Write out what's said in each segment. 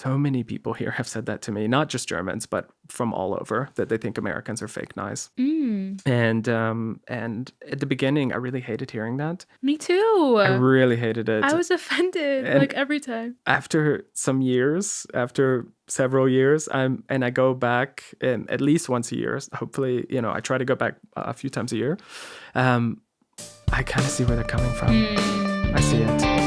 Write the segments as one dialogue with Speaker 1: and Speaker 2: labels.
Speaker 1: So many people here have said that to me, not just Germans, but from all over, that they think Americans are fake nice. And at the beginning, I really hated hearing that.
Speaker 2: Me too.
Speaker 1: I really hated it.
Speaker 2: I was offended like every time.
Speaker 1: After several years, I go back at least once a year. Hopefully, I try to go back a few times a year. I kind of see where they're coming from. I see it.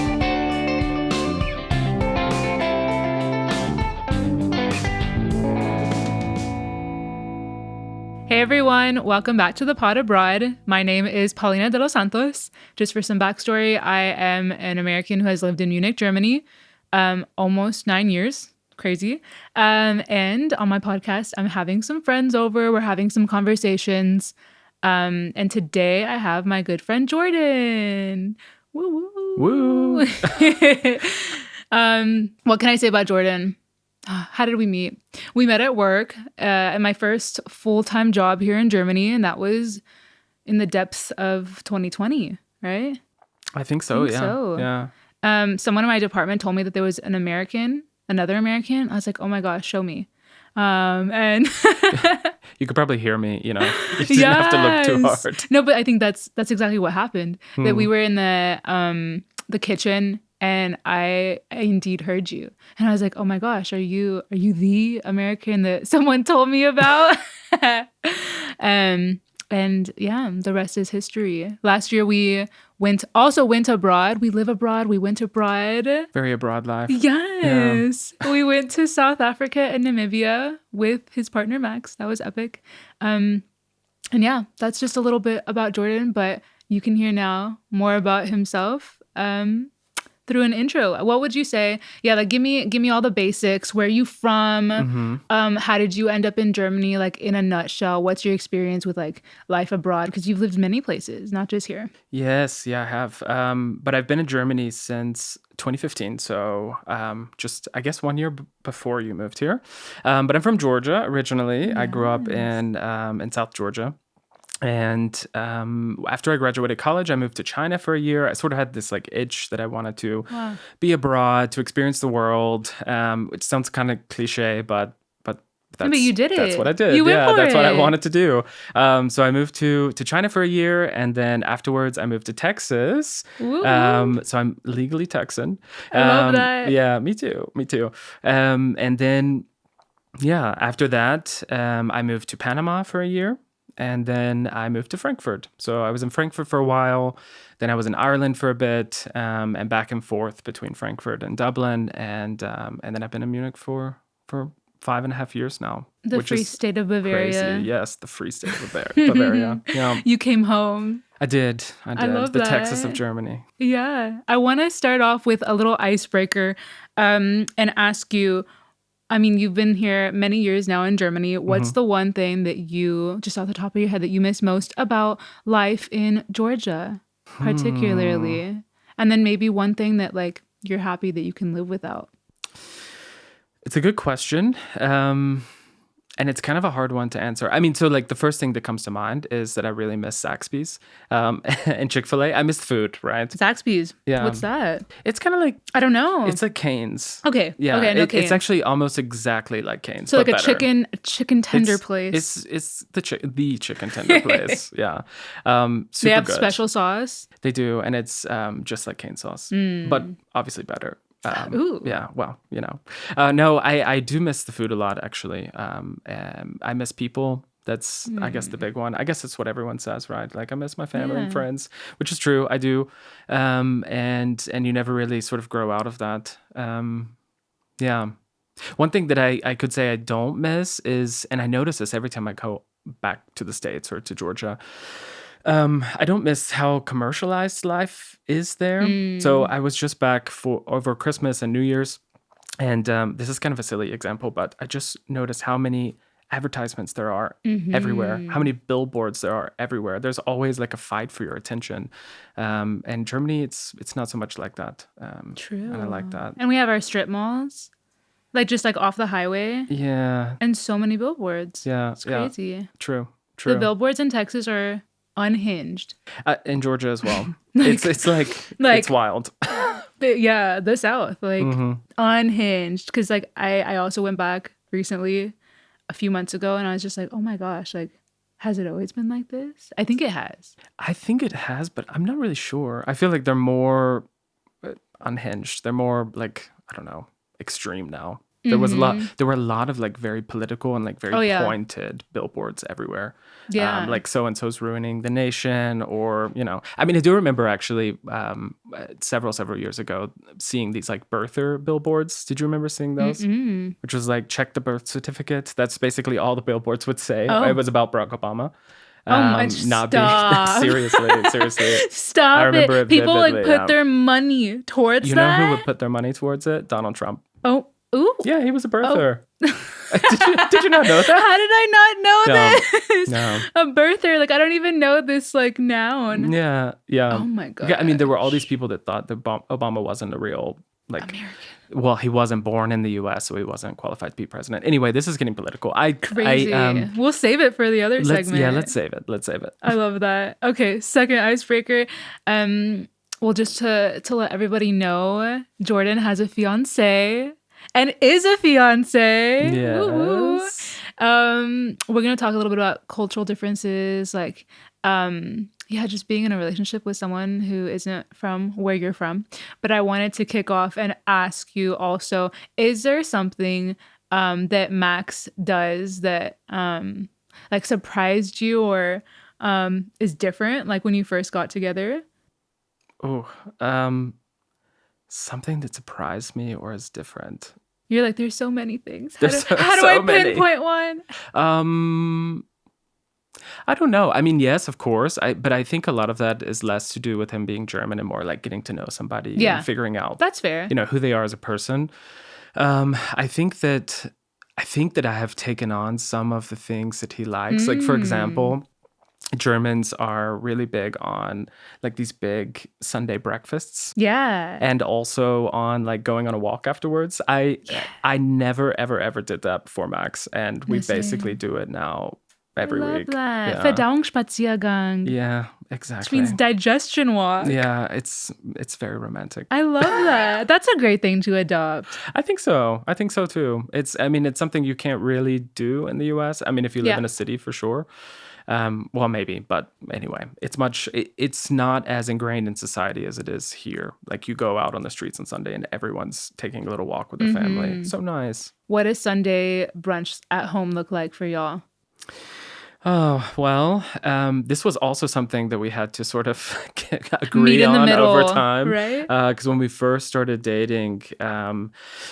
Speaker 2: Hey everyone, welcome back to the Pod Abroad. My name is Paulina de los Santos. Just for some backstory, I am an American who has lived in Munich, Germany, almost 9 years. Crazy. And on my podcast, I'm having some friends over. We're having some conversations. And today I have my good friend Jordan. Woo woo. Woo. What can I say about Jordan? How did we meet? We met at work at my first full-time job here in Germany, and that was in the depths of 2020, right?
Speaker 1: I think so, yeah.
Speaker 2: Someone in my department told me that there was another American. I was like, oh my gosh, show me. And
Speaker 1: you could probably hear me, you didn't have to look too hard.
Speaker 2: No, but I think that's exactly what happened. That we were in the kitchen, and I indeed heard you. And I was like, oh my gosh, are you the American that someone told me about? And yeah, the rest is history. Last year we went abroad. We live abroad. We went abroad.
Speaker 1: Very abroad life.
Speaker 2: Yes. Yeah. We went to South Africa and Namibia with his partner, Max. That was epic. And yeah, that's just a little bit about Jordan, but you can hear now more about himself through an intro. What would you say? Yeah, like give me all the basics. Where are you from? Mm-hmm. How did you end up in Germany? Like in a nutshell, what's your experience with like life abroad? Because you've lived many places, not just here.
Speaker 1: Yes, yeah, I have. But I've been in Germany since 2015, so just I guess 1 year before you moved here. But I'm from Georgia originally. Yes. I grew up in South Georgia. And after I graduated college, I moved to China for a year. I sort of had this like itch that I wanted to be abroad, to experience the world. Which sounds kind of cliche, but
Speaker 2: you did it.
Speaker 1: That's what I did.
Speaker 2: You went for
Speaker 1: that's
Speaker 2: it.
Speaker 1: What I wanted to do. So I moved to China for a year, and then afterwards I moved to Texas. So I'm legally Texan.
Speaker 2: I love that.
Speaker 1: Yeah, me too. And then after that, I moved to Panama for a year. And then I moved to Frankfurt. So I was in Frankfurt for a while. Then I was in Ireland for a bit, and back and forth between Frankfurt and Dublin. And then I've been in Munich for 5.5 years now.
Speaker 2: The free state of Bavaria.
Speaker 1: Crazy. Yes, the free state of Bavaria. Yeah.
Speaker 2: You came home.
Speaker 1: I did.
Speaker 2: I love
Speaker 1: the
Speaker 2: that.
Speaker 1: Texas of Germany.
Speaker 2: Yeah. I want to start off with a little icebreaker and ask you, I mean, you've been here many years now in Germany. What's the one thing that you, just off the top of your head, that you miss most about life in Georgia, particularly? And then maybe one thing that like you're happy that you can live without.
Speaker 1: It's a good question. And it's kind of a hard one to answer. I mean, so like the first thing that comes to mind is that I really miss Zaxby's and Chick-fil-A. I miss food, right?
Speaker 2: Zaxby's?
Speaker 1: Yeah.
Speaker 2: What's that?
Speaker 1: It's kind of like...
Speaker 2: I don't know.
Speaker 1: It's like Cane's.
Speaker 2: Okay.
Speaker 1: Yeah.
Speaker 2: Okay, no Cane's.
Speaker 1: It's actually almost exactly like Cane's,
Speaker 2: so
Speaker 1: but
Speaker 2: like a
Speaker 1: better.
Speaker 2: chicken tender place.
Speaker 1: It's the chicken tender place. Yeah. Super
Speaker 2: they have
Speaker 1: good.
Speaker 2: Special sauce?
Speaker 1: They do. And it's just like cane sauce, but obviously better.
Speaker 2: Ooh.
Speaker 1: Yeah, well, no, I do miss the food a lot, actually. I miss people. That's, I guess, the big one. I guess that's what everyone says, right? Like, I miss my family and friends, which is true. I do. And you never really sort of grow out of that. Yeah. One thing that I could say I don't miss is, and I notice this every time I go back to the States or to Georgia, I don't miss how commercialized life is there. So I was just back over Christmas and New Year's, and this is kind of a silly example, but I just noticed how many advertisements there are everywhere, how many billboards there are everywhere. There's always like a fight for your attention. And Germany, it's not so much like that.
Speaker 2: True.
Speaker 1: And I like that.
Speaker 2: And we have our strip malls, like just like off the highway.
Speaker 1: Yeah.
Speaker 2: And so many billboards.
Speaker 1: Yeah.
Speaker 2: It's crazy.
Speaker 1: Yeah. True.
Speaker 2: The billboards in Texas are unhinged.
Speaker 1: In Georgia as well. It's like it's wild.
Speaker 2: the South, like
Speaker 1: Mm-hmm.
Speaker 2: unhinged. Because like I also went back recently, a few months ago, and I was just like, oh my gosh, like has it always been like this? I think it has.
Speaker 1: I think it has, but I'm not really sure. I feel like they're more unhinged. They're more like, I don't know, extreme now.
Speaker 2: Mm-hmm.
Speaker 1: There were a lot of like very political and like very
Speaker 2: Oh yeah,
Speaker 1: pointed billboards everywhere.
Speaker 2: yeah.
Speaker 1: Like so and so's ruining the nation, or, you know, I mean, I do remember actually several years ago seeing these like birther billboards. Did you remember seeing those?
Speaker 2: Mm-mm.
Speaker 1: Which was like, check the birth certificate. That's basically all the billboards would say. It
Speaker 2: Oh,
Speaker 1: was about Barack Obama.
Speaker 2: oh my!
Speaker 1: Not being
Speaker 2: Stop.
Speaker 1: seriously. I
Speaker 2: Stop
Speaker 1: remember
Speaker 2: it.
Speaker 1: it
Speaker 2: People like
Speaker 1: vividly.
Speaker 2: put their money towards
Speaker 1: You know who would
Speaker 2: that.
Speaker 1: put their money towards it? Donald Trump.
Speaker 2: Oh, ooh.
Speaker 1: Yeah, he was a
Speaker 2: Oh.
Speaker 1: birther. Did you not know that?
Speaker 2: How did I not know
Speaker 1: No,
Speaker 2: this?
Speaker 1: no.
Speaker 2: A birther. Like I don't even know this like noun.
Speaker 1: Yeah.
Speaker 2: Oh my god.
Speaker 1: Yeah, I mean, there were all these people that thought that Obama wasn't a real, like,
Speaker 2: American.
Speaker 1: well, he wasn't born in the U.S., so he wasn't qualified to be president. Anyway, this is getting political.
Speaker 2: Crazy. We'll save it for the other segment.
Speaker 1: Yeah, let's save it. Let's save it.
Speaker 2: I love that. Okay, second icebreaker. Well, just to let everybody know, Jordan has a fiance and is a fiance. Woo-woo.
Speaker 1: Yes.
Speaker 2: We're gonna talk a little bit about cultural differences, like just being in a relationship with someone who isn't from where you're from. But I wanted to kick off and ask you also, is there something that Max does that like surprised you or is different, like when you first got together?
Speaker 1: Oh, something that surprised me or is different.
Speaker 2: You're like, there's so many things.
Speaker 1: There's
Speaker 2: How do
Speaker 1: so
Speaker 2: I
Speaker 1: many.
Speaker 2: pinpoint one?
Speaker 1: I don't know. I mean, yes, of course. But I think a lot of that is less to do with him being German and more like getting to know somebody
Speaker 2: Yeah.
Speaker 1: and figuring out,
Speaker 2: That's fair.
Speaker 1: you know, who they are as a person. I think that I have taken on some of the things that he likes. Like, for example, Germans are really big on like these big Sunday breakfasts.
Speaker 2: Yeah.
Speaker 1: And also on like going on a walk afterwards. I never ever did that before Max, and we
Speaker 2: Same.
Speaker 1: basically do it now every
Speaker 2: I love
Speaker 1: week.
Speaker 2: that.
Speaker 1: Yeah.
Speaker 2: Verdauungsspaziergang.
Speaker 1: Yeah,
Speaker 2: Which
Speaker 1: exactly.
Speaker 2: means digestion walk.
Speaker 1: Yeah, it's very romantic.
Speaker 2: I love that. That's a great thing to adopt.
Speaker 1: I think so. I think so too. It's something you can't really do in the US. I mean, if you live
Speaker 2: Yeah.
Speaker 1: in a city, for sure. Well, maybe, but anyway, it's not as ingrained in society as it is here. Like, you go out on the streets on Sunday and everyone's taking a little walk with their family. So nice.
Speaker 2: What does Sunday brunch at home look like for y'all?
Speaker 1: Oh, well, this was also something that we had to sort of
Speaker 2: Meet
Speaker 1: agree
Speaker 2: in the
Speaker 1: on
Speaker 2: middle,
Speaker 1: over time.
Speaker 2: right?
Speaker 1: Because when we first started dating,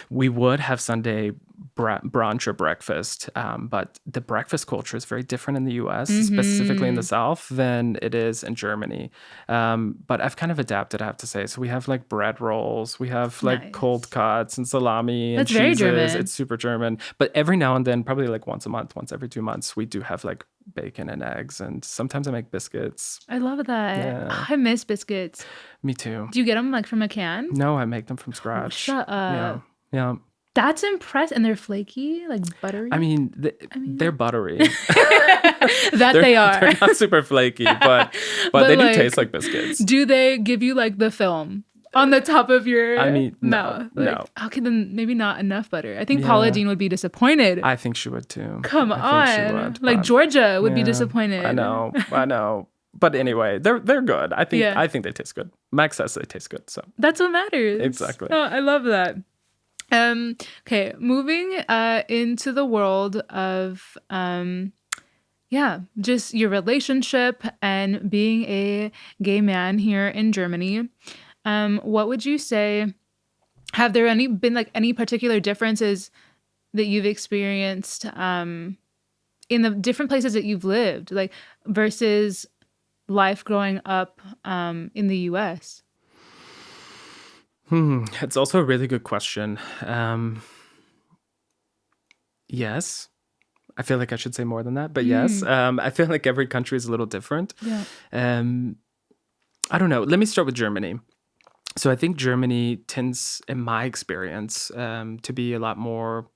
Speaker 1: we would have Sunday brunch or breakfast. But the breakfast culture is very different in the US, specifically in the South, than it is in Germany. But I've kind of adapted, I have to say. So we have like bread rolls, we have like
Speaker 2: Nice.
Speaker 1: cold cuts and salami and
Speaker 2: That's very
Speaker 1: cheeses.
Speaker 2: German.
Speaker 1: It's super German. But every now and then, probably like once a month, once every 2 months, we do have like bacon and eggs, and sometimes I make biscuits.
Speaker 2: I love that.
Speaker 1: Yeah.
Speaker 2: I miss biscuits.
Speaker 1: Me too.
Speaker 2: Do you get them like from a can?
Speaker 1: No, I make them from scratch.
Speaker 2: Shut up.
Speaker 1: Yeah.
Speaker 2: That's impressive. And they're flaky, like buttery.
Speaker 1: I mean, they're buttery.
Speaker 2: That they are.
Speaker 1: They're not super flaky, but they do
Speaker 2: like,
Speaker 1: taste like biscuits.
Speaker 2: Do they give you like the film on the top of your
Speaker 1: no,
Speaker 2: mouth? Like,
Speaker 1: no.
Speaker 2: Okay, then maybe not enough butter. I think
Speaker 1: Yeah.
Speaker 2: Paula Deen would be disappointed.
Speaker 1: I think she would too.
Speaker 2: Come
Speaker 1: I think she
Speaker 2: on.
Speaker 1: would,
Speaker 2: Like
Speaker 1: but-
Speaker 2: Georgia would be
Speaker 1: Yeah,
Speaker 2: disappointed.
Speaker 1: I know. But anyway, they're good. I think
Speaker 2: Yeah.
Speaker 1: I think they taste good. Max says they taste good, so
Speaker 2: That's what matters.
Speaker 1: Exactly.
Speaker 2: Oh, I love that. Okay, moving into the world of just your relationship and being a gay man here in Germany. What would you say? Have there been like any particular differences that you've experienced in the different places that you've lived, like versus life growing up in the US?
Speaker 1: It's also a really good question. Yes. I feel like I should say more than that, but yes. I feel like every country is a little different.
Speaker 2: Yeah.
Speaker 1: I don't know. Let me start with Germany. So I think Germany tends, in my experience, to be a lot more.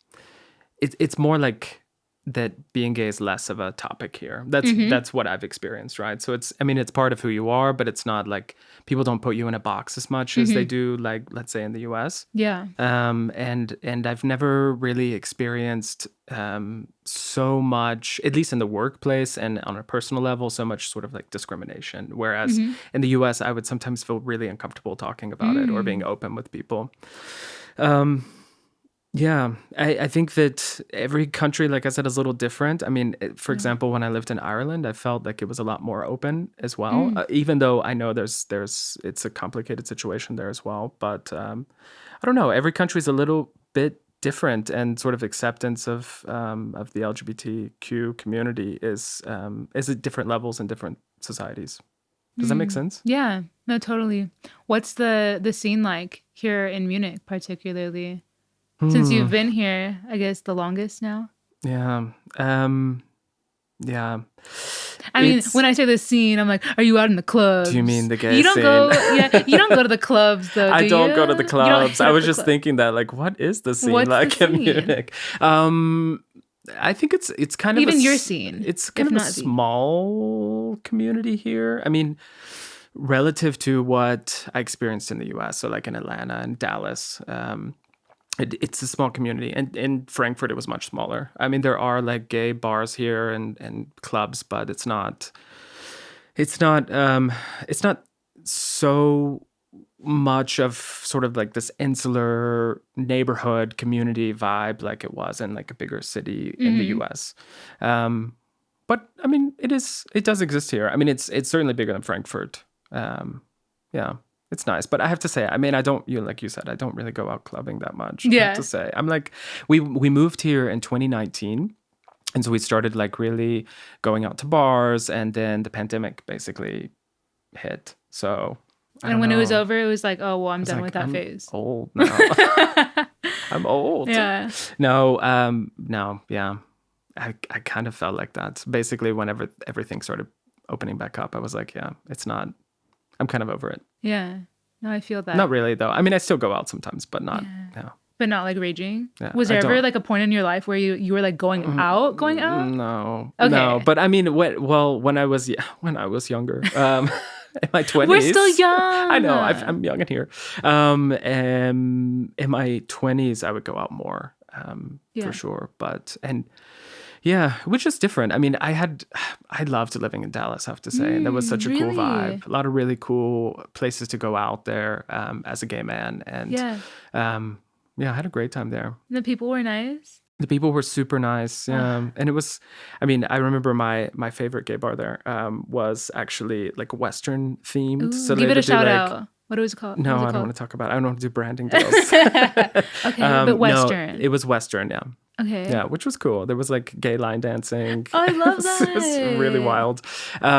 Speaker 1: It's more like that being gay is less of a topic here. That's what I've experienced, right? So it's, I mean, it's part of who you are, but it's not like people don't put you in a box as much as they do, like, let's say in the US.
Speaker 2: Yeah.
Speaker 1: And I've never really experienced so much, at least in the workplace and on a personal level, so much sort of like discrimination. Whereas in the US, I would sometimes feel really uncomfortable talking about it or being open with people. Yeah, I think that every country, like I said, is a little different. I mean, for example, when I lived in Ireland, I felt like it was a lot more open as well. Even though I know it's a complicated situation there as well. But I don't know. Every country is a little bit different, and sort of acceptance of the LGBTQ community is at different levels in different societies. Does that make sense?
Speaker 2: Yeah. No, totally. What's the scene like here in Munich, particularly? Since you've been here, I guess the longest now.
Speaker 1: Yeah. Yeah.
Speaker 2: I mean, when I say the scene, I'm like, are you out in the clubs?
Speaker 1: Do you mean the gay
Speaker 2: You don't
Speaker 1: scene?
Speaker 2: go, yeah, you don't go to the clubs though.
Speaker 1: I
Speaker 2: do
Speaker 1: don't
Speaker 2: you?
Speaker 1: go to the
Speaker 2: You don't
Speaker 1: clubs.
Speaker 2: hit
Speaker 1: I
Speaker 2: up
Speaker 1: was
Speaker 2: the
Speaker 1: just
Speaker 2: club.
Speaker 1: thinking that, like, what is the scene
Speaker 2: What's
Speaker 1: like
Speaker 2: the
Speaker 1: in
Speaker 2: scene?
Speaker 1: Munich? I think it's kind of
Speaker 2: Even your scene,
Speaker 1: It's kind
Speaker 2: if
Speaker 1: of a
Speaker 2: not the-
Speaker 1: small community here. I mean, relative to what I experienced in the US, so like in Atlanta and Dallas, it's a small community. And in Frankfurt, it was much smaller. I mean, there are like gay bars here and clubs, but it's not so much of sort of like this insular neighborhood community vibe like it was in like a bigger city in the US. But I mean, it does exist here. I mean, it's certainly bigger than Frankfurt. Yeah, it's nice. But I have to say, I mean, like you said, I don't really go out clubbing that much. I
Speaker 2: Yeah.
Speaker 1: have to say, I'm like, we moved here in 2019. And so we started like really going out to bars, and then the pandemic basically hit. So I
Speaker 2: And
Speaker 1: don't
Speaker 2: when it was
Speaker 1: know.
Speaker 2: over, it was like, oh, well, I'm done
Speaker 1: Like,
Speaker 2: with that
Speaker 1: I'm
Speaker 2: phase.
Speaker 1: old now. I'm old.
Speaker 2: Yeah.
Speaker 1: No, yeah. I kind of felt like that. Basically, whenever everything started opening back up, I was like, yeah, I'm kind of over it.
Speaker 2: Yeah. No, I feel that.
Speaker 1: Not really, though. I mean, I still go out sometimes, but not, no.
Speaker 2: But not like raging.
Speaker 1: Yeah,
Speaker 2: Was
Speaker 1: I
Speaker 2: there ever
Speaker 1: don't-
Speaker 2: like a point in your life where you were like going out?
Speaker 1: No.
Speaker 2: Okay.
Speaker 1: No, but I mean, when I was younger, in my 20s.
Speaker 2: We're still young.
Speaker 1: I know, I'm young in here. In my 20s, I would go out more,
Speaker 2: Yeah.
Speaker 1: for sure. Yeah, which is different. I mean, I loved living in Dallas, I have to say. And that was such a cool
Speaker 2: really?
Speaker 1: vibe. A lot of really cool places to go out there as a gay man. And
Speaker 2: Yeah.
Speaker 1: I had a great time there.
Speaker 2: The people were nice.
Speaker 1: The people were super nice. And it was, I mean, I remember my favorite gay bar there was actually like Western themed.
Speaker 2: Ooh,
Speaker 1: So
Speaker 2: give
Speaker 1: they
Speaker 2: it a
Speaker 1: would do,
Speaker 2: shout
Speaker 1: like,
Speaker 2: out. What was it called?
Speaker 1: No,
Speaker 2: What was it
Speaker 1: I don't
Speaker 2: called?
Speaker 1: want to talk about it. I don't want to do branding deals.
Speaker 2: Okay, but Western.
Speaker 1: No, it was Western, yeah.
Speaker 2: Okay.
Speaker 1: Yeah, which was cool. There was like gay line dancing.
Speaker 2: Oh, I love
Speaker 1: It was really
Speaker 2: that.
Speaker 1: wild.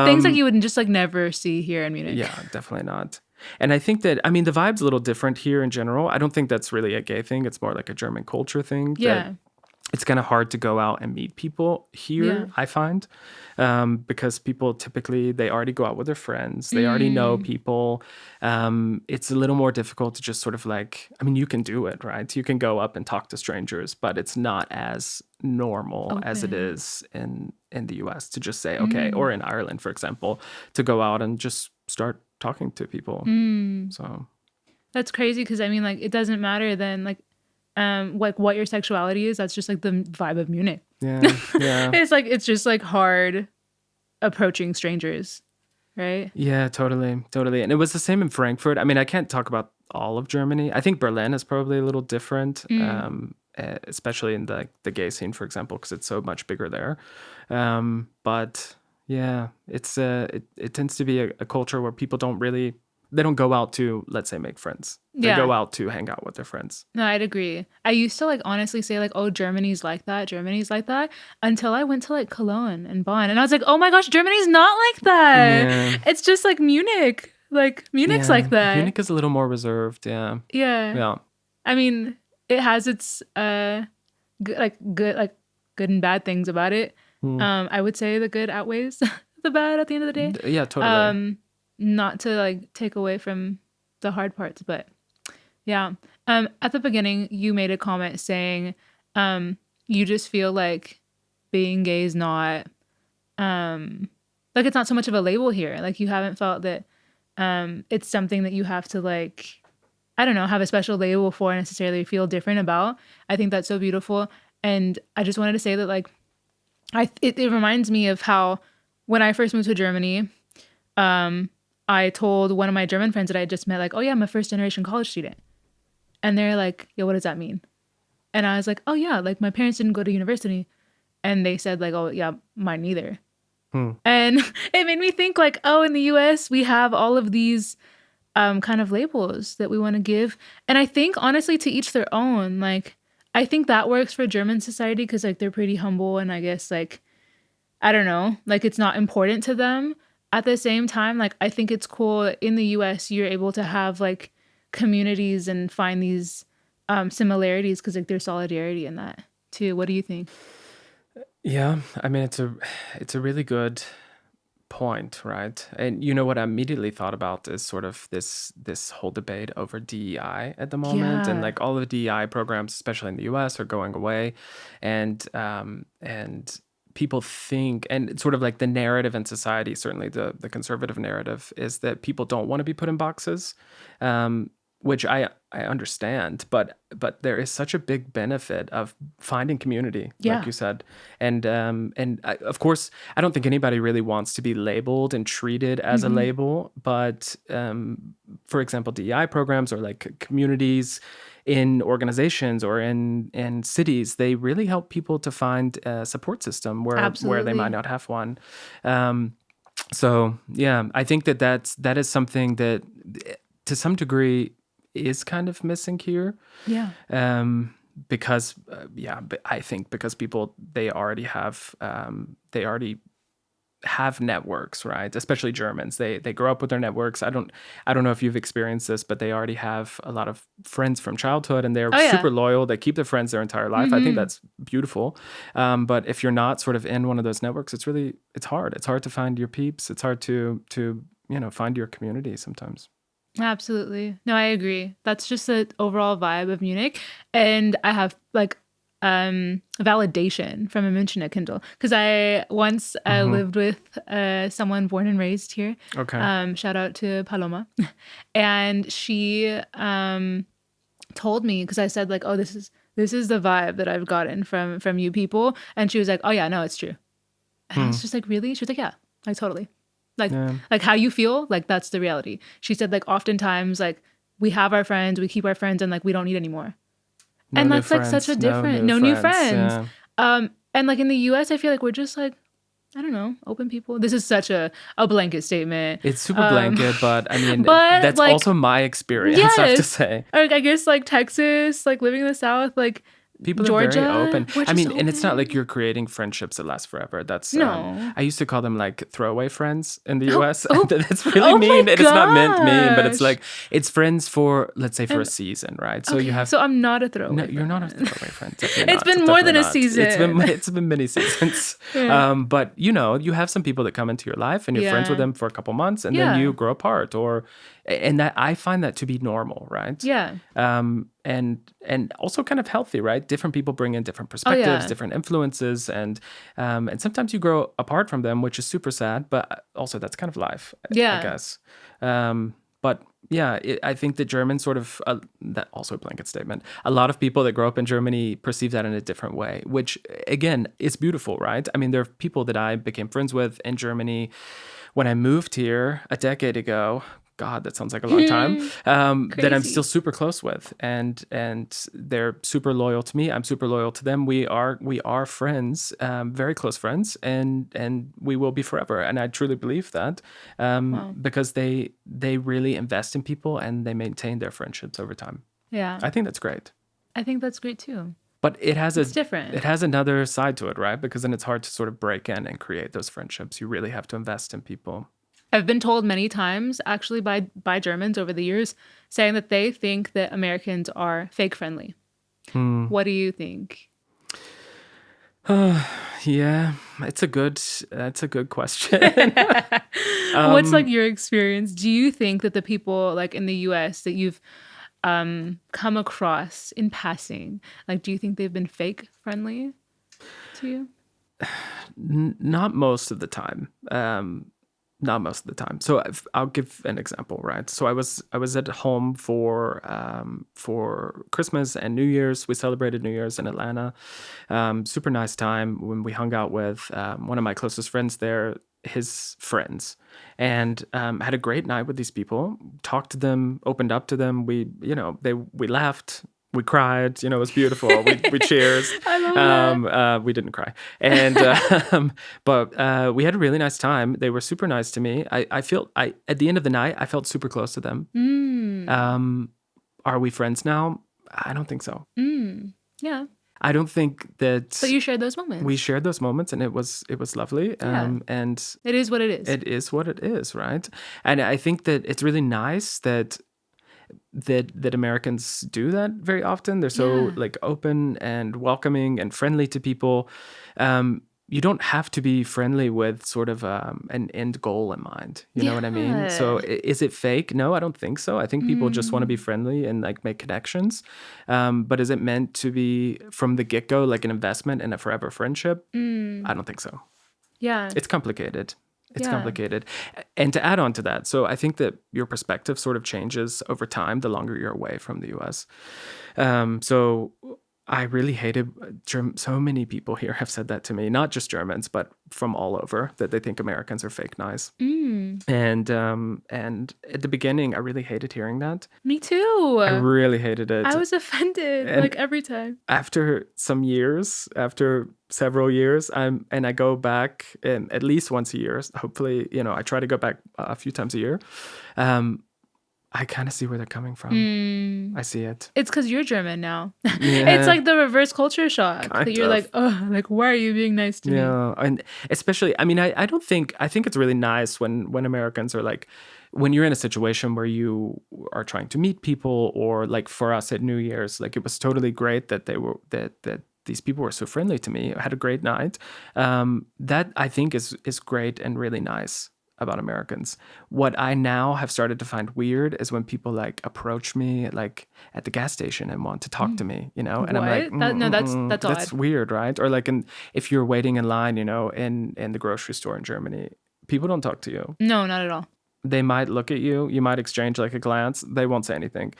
Speaker 2: Things like you would just like never see here in Munich.
Speaker 1: Yeah, definitely not. And I think that, I mean, the vibe's a little different here in general. I don't think that's really a gay thing. It's more like a German culture thing. that
Speaker 2: Yeah.
Speaker 1: It's kind of hard to go out and meet people here,
Speaker 2: Yeah.
Speaker 1: I find, because people typically, they already go out with their friends. They already know people. It's a little more difficult to just sort of like, I mean, you can do it, right? You can go up and talk to strangers, but it's not as normal as it
Speaker 2: Okay.
Speaker 1: is in the US to just say, okay, or in Ireland, for example, to go out and just start talking to people. So
Speaker 2: That's crazy because I mean, like, it doesn't matter then, like what your sexuality is. That's just like the vibe of Munich.
Speaker 1: yeah, yeah.
Speaker 2: It's just like hard approaching strangers, right?
Speaker 1: Yeah, totally. And it was the same in Frankfurt. I mean, I can't talk about all of Germany. I think Berlin is probably a little different, especially in the gay scene, for example, because it's so much bigger there. But yeah, it tends to be a culture where people they don't go out to, let's say, make friends. They
Speaker 2: Yeah.
Speaker 1: go out to hang out with their friends.
Speaker 2: No, I'd agree. I used to like honestly say like, oh, Germany's like that, until I went to like Cologne and Bonn, and I was like, oh my gosh, Germany's not like that.
Speaker 1: Yeah.
Speaker 2: It's just like Munich. Like Munich's
Speaker 1: Yeah,
Speaker 2: like that.
Speaker 1: Munich is a little more reserved. Yeah.
Speaker 2: Yeah.
Speaker 1: Yeah.
Speaker 2: I mean, it has its good and bad things about it. I would say the good outweighs the bad at the end of the day.
Speaker 1: Yeah, totally.
Speaker 2: Not to like take away from the hard parts, but yeah. At the beginning, you made a comment saying you just feel like being gay is not like it's not so much of a label here. Like you haven't felt that it's something that you have to like, I don't know, have a special label for and necessarily feel different about. I think that's so beautiful. And I just wanted to say that like it reminds me of how when I first moved to Germany, I told one of my German friends that I had just met, like, oh yeah, I'm a first generation college student. And they're like, yo, what does that mean? And I was like, oh yeah, like my parents didn't go to university. And they said like, oh yeah, mine neither. And it made me think like, oh, in the US, we have all of these kind of labels that we want to give. And I think honestly, to each their own. Like, I think that works for German society because like they're pretty humble and I guess like, I don't know, like it's not important to them. At the same time, like I think it's cool in the US, you're able to have like communities and find these similarities because like there's solidarity in that too. What do you think?
Speaker 1: Yeah, I mean it's a really good point, right? And you know what I immediately thought about is sort of this whole debate over DEI at the moment, and
Speaker 2: Yeah.
Speaker 1: like all of the DEI programs, especially in the US, are going away, and people think, and it's sort of like the narrative in society, certainly the conservative narrative, is that people don't want to be put in boxes. Which I understand, but there is such a big benefit of finding community, like
Speaker 2: Yeah.
Speaker 1: you said, and of course, I don't think anybody really wants to be labeled and treated as a
Speaker 2: Hmm.
Speaker 1: label. But for example, DEI programs or like communities in organizations or in cities, they really help people to find a support system where they might
Speaker 2: Absolutely.
Speaker 1: not have one. Um, so yeah, I think that is something that to some degree is kind of missing here,
Speaker 2: Yeah.
Speaker 1: um, because yeah, but I think because people they already have networks, right? Especially Germans, they grow up with their networks. I don't know if you've experienced this, but they already have a lot of friends from childhood, and they're
Speaker 2: Oh yeah.
Speaker 1: super loyal. They keep their friends their entire life. I think
Speaker 2: Hmm.
Speaker 1: that's beautiful. But if you're not sort of in one of those networks, it's hard. It's hard to find your peeps. It's hard to find your community sometimes.
Speaker 2: Absolutely. No, I agree. That's just the overall vibe of Munich. And I have like validation from a Münchner Kindle because I once
Speaker 1: Hmm.
Speaker 2: lived with someone born and raised here.
Speaker 1: Okay.
Speaker 2: Shout out to Paloma. And she told me because I said like, "Oh, this is the vibe that I've gotten from you people." And she was like, "Oh yeah, no, it's true." And I
Speaker 1: Hmm.
Speaker 2: was just like, "Really?" She was like, "Yeah, like totally." Like
Speaker 1: Yeah.
Speaker 2: like how you feel, like that's the reality. She said like oftentimes like we have our friends, we keep our friends and like we don't need any more.
Speaker 1: No
Speaker 2: And
Speaker 1: new
Speaker 2: that's like such a
Speaker 1: friends. No
Speaker 2: different
Speaker 1: new
Speaker 2: no new
Speaker 1: friends.
Speaker 2: friends.
Speaker 1: Yeah.
Speaker 2: And like in the US I feel like we're just like I don't know, open people. This is such a blanket statement.
Speaker 1: It's super
Speaker 2: Um
Speaker 1: blanket, but I mean,
Speaker 2: but
Speaker 1: that's also
Speaker 2: like
Speaker 1: my experience, I have to
Speaker 2: yes.
Speaker 1: say.
Speaker 2: Or like, I guess like Texas, like living in the South, like
Speaker 1: People are very
Speaker 2: Georgia,
Speaker 1: open.
Speaker 2: we're
Speaker 1: I
Speaker 2: just
Speaker 1: mean, and it's not like
Speaker 2: open.
Speaker 1: you're creating friendships that last forever. That's
Speaker 2: No.
Speaker 1: I used to call them like throwaway friends in the
Speaker 2: Oh,
Speaker 1: US.
Speaker 2: oh,
Speaker 1: That's really
Speaker 2: oh my
Speaker 1: mean. And it's not meant mean, but it's
Speaker 2: gosh.
Speaker 1: like it's friends for, let's say, for a
Speaker 2: And
Speaker 1: season, right? So you
Speaker 2: okay,
Speaker 1: have
Speaker 2: so I'm not a
Speaker 1: no,
Speaker 2: throwaway
Speaker 1: you're not a
Speaker 2: friend.
Speaker 1: throwaway friend. Definitely
Speaker 2: It's
Speaker 1: not.
Speaker 2: been more
Speaker 1: Definitely
Speaker 2: than a
Speaker 1: not.
Speaker 2: season.
Speaker 1: It's been many seasons.
Speaker 2: Yeah.
Speaker 1: But you have some people that come into your life and you're friends with
Speaker 2: Yeah.
Speaker 1: them for a couple months and then you
Speaker 2: Yeah.
Speaker 1: grow apart, or and that I find that to be normal, right?
Speaker 2: Yeah.
Speaker 1: And also kind of healthy, right? Different people bring in different
Speaker 2: Oh
Speaker 1: perspectives,
Speaker 2: yeah.
Speaker 1: different influences, and sometimes you grow apart from them, which is super sad. But also that's kind of life, I
Speaker 2: Yeah.
Speaker 1: guess. But yeah, I think that Germans sort of that also a blanket statement. A lot of people that grow up in Germany perceive that in a different way, which again is beautiful, right? I mean, there are people that I became friends with in Germany when I moved here a decade ago. God, that sounds like a long time. That I'm still
Speaker 2: Crazy.
Speaker 1: super close with, and they're super loyal to me. I'm super loyal to them. We are friends, very close friends, and we will be forever. And I truly believe that,
Speaker 2: Wow.
Speaker 1: because they really invest in people and they maintain their friendships over time.
Speaker 2: Yeah.
Speaker 1: I think that's great.
Speaker 2: I think that's great too.
Speaker 1: But
Speaker 2: It's different.
Speaker 1: it has another side to it, right? Because then it's hard to sort of break in and create those friendships. You really have to invest in people.
Speaker 2: I've been told many times, actually by Germans over the years, saying that they think that Americans are fake friendly.
Speaker 1: Hmm.
Speaker 2: What do you think?
Speaker 1: Yeah, that's a good question.
Speaker 2: What's like
Speaker 1: um,
Speaker 2: your experience? Do you think that the people like in the US that you've come across in passing, like do you think they've been fake friendly to you?
Speaker 1: Not most of the time. Not most of the time. So I'll give an example, right? So I was at home for Christmas and New Year's. We celebrated New Year's in Atlanta. Super nice time when we hung out with one of my closest friends there, his friends, and had a great night with these people. Talked to them, opened up to them. We laughed. We cried, it was beautiful. We cheers.
Speaker 2: I love that.
Speaker 1: We didn't cry. And, but we had a really nice time. They were super nice to me. At the end of the night, I felt super close to them. Are we friends now? I don't think so.
Speaker 2: Yeah.
Speaker 1: I don't think that.
Speaker 2: But you shared those moments.
Speaker 1: We shared those moments, and it was lovely. And
Speaker 2: it is what it is.
Speaker 1: It is what it is, right? And I think that it's really nice that Americans do that very often. They're so like open and welcoming and friendly to people. You don't have to be friendly with sort of an end goal in mind. You know what I mean? So is it fake? No, I don't think so. I think people just want to be friendly and like make connections. But is it meant to be from the get-go like an investment and a forever friendship? I don't think so.
Speaker 2: Yeah.
Speaker 1: It's complicated. It's complicated. And to add on to that, so I think that your perspective sort of changes over time the longer you're away from the US. So I really hated so many people here have said that to me, not just Germans, but from all over, that they think Americans are fake nice. And at the beginning, I really hated hearing that.
Speaker 2: Me too.
Speaker 1: I really hated it.
Speaker 2: I was offended like every time.
Speaker 1: After several years, I go back at least once a year. Hopefully, I try to go back a few times a year. I kind of see where they're coming from. I see it.
Speaker 2: It's because you're German now. It's like the reverse culture shock. That you're like, oh, like, why are you being nice to me?
Speaker 1: Yeah, and especially, I mean, I think it's really nice when Americans are like, when you're in a situation where you are trying to meet people, or like for us at New Year's, like it was totally great that that these people were so friendly to me. I had a great night. That I think is great and really nice about Americans. What I now have started to find weird is when people like approach me like at the gas station and want to talk to me, and
Speaker 2: what?
Speaker 1: I'm like,
Speaker 2: that's
Speaker 1: that's
Speaker 2: odd.
Speaker 1: weird, right? Or like if you're waiting in line, in the grocery store in Germany, people don't talk to you.
Speaker 2: No, not at all.
Speaker 1: They might look at you, you might exchange like a glance, they won't say anything.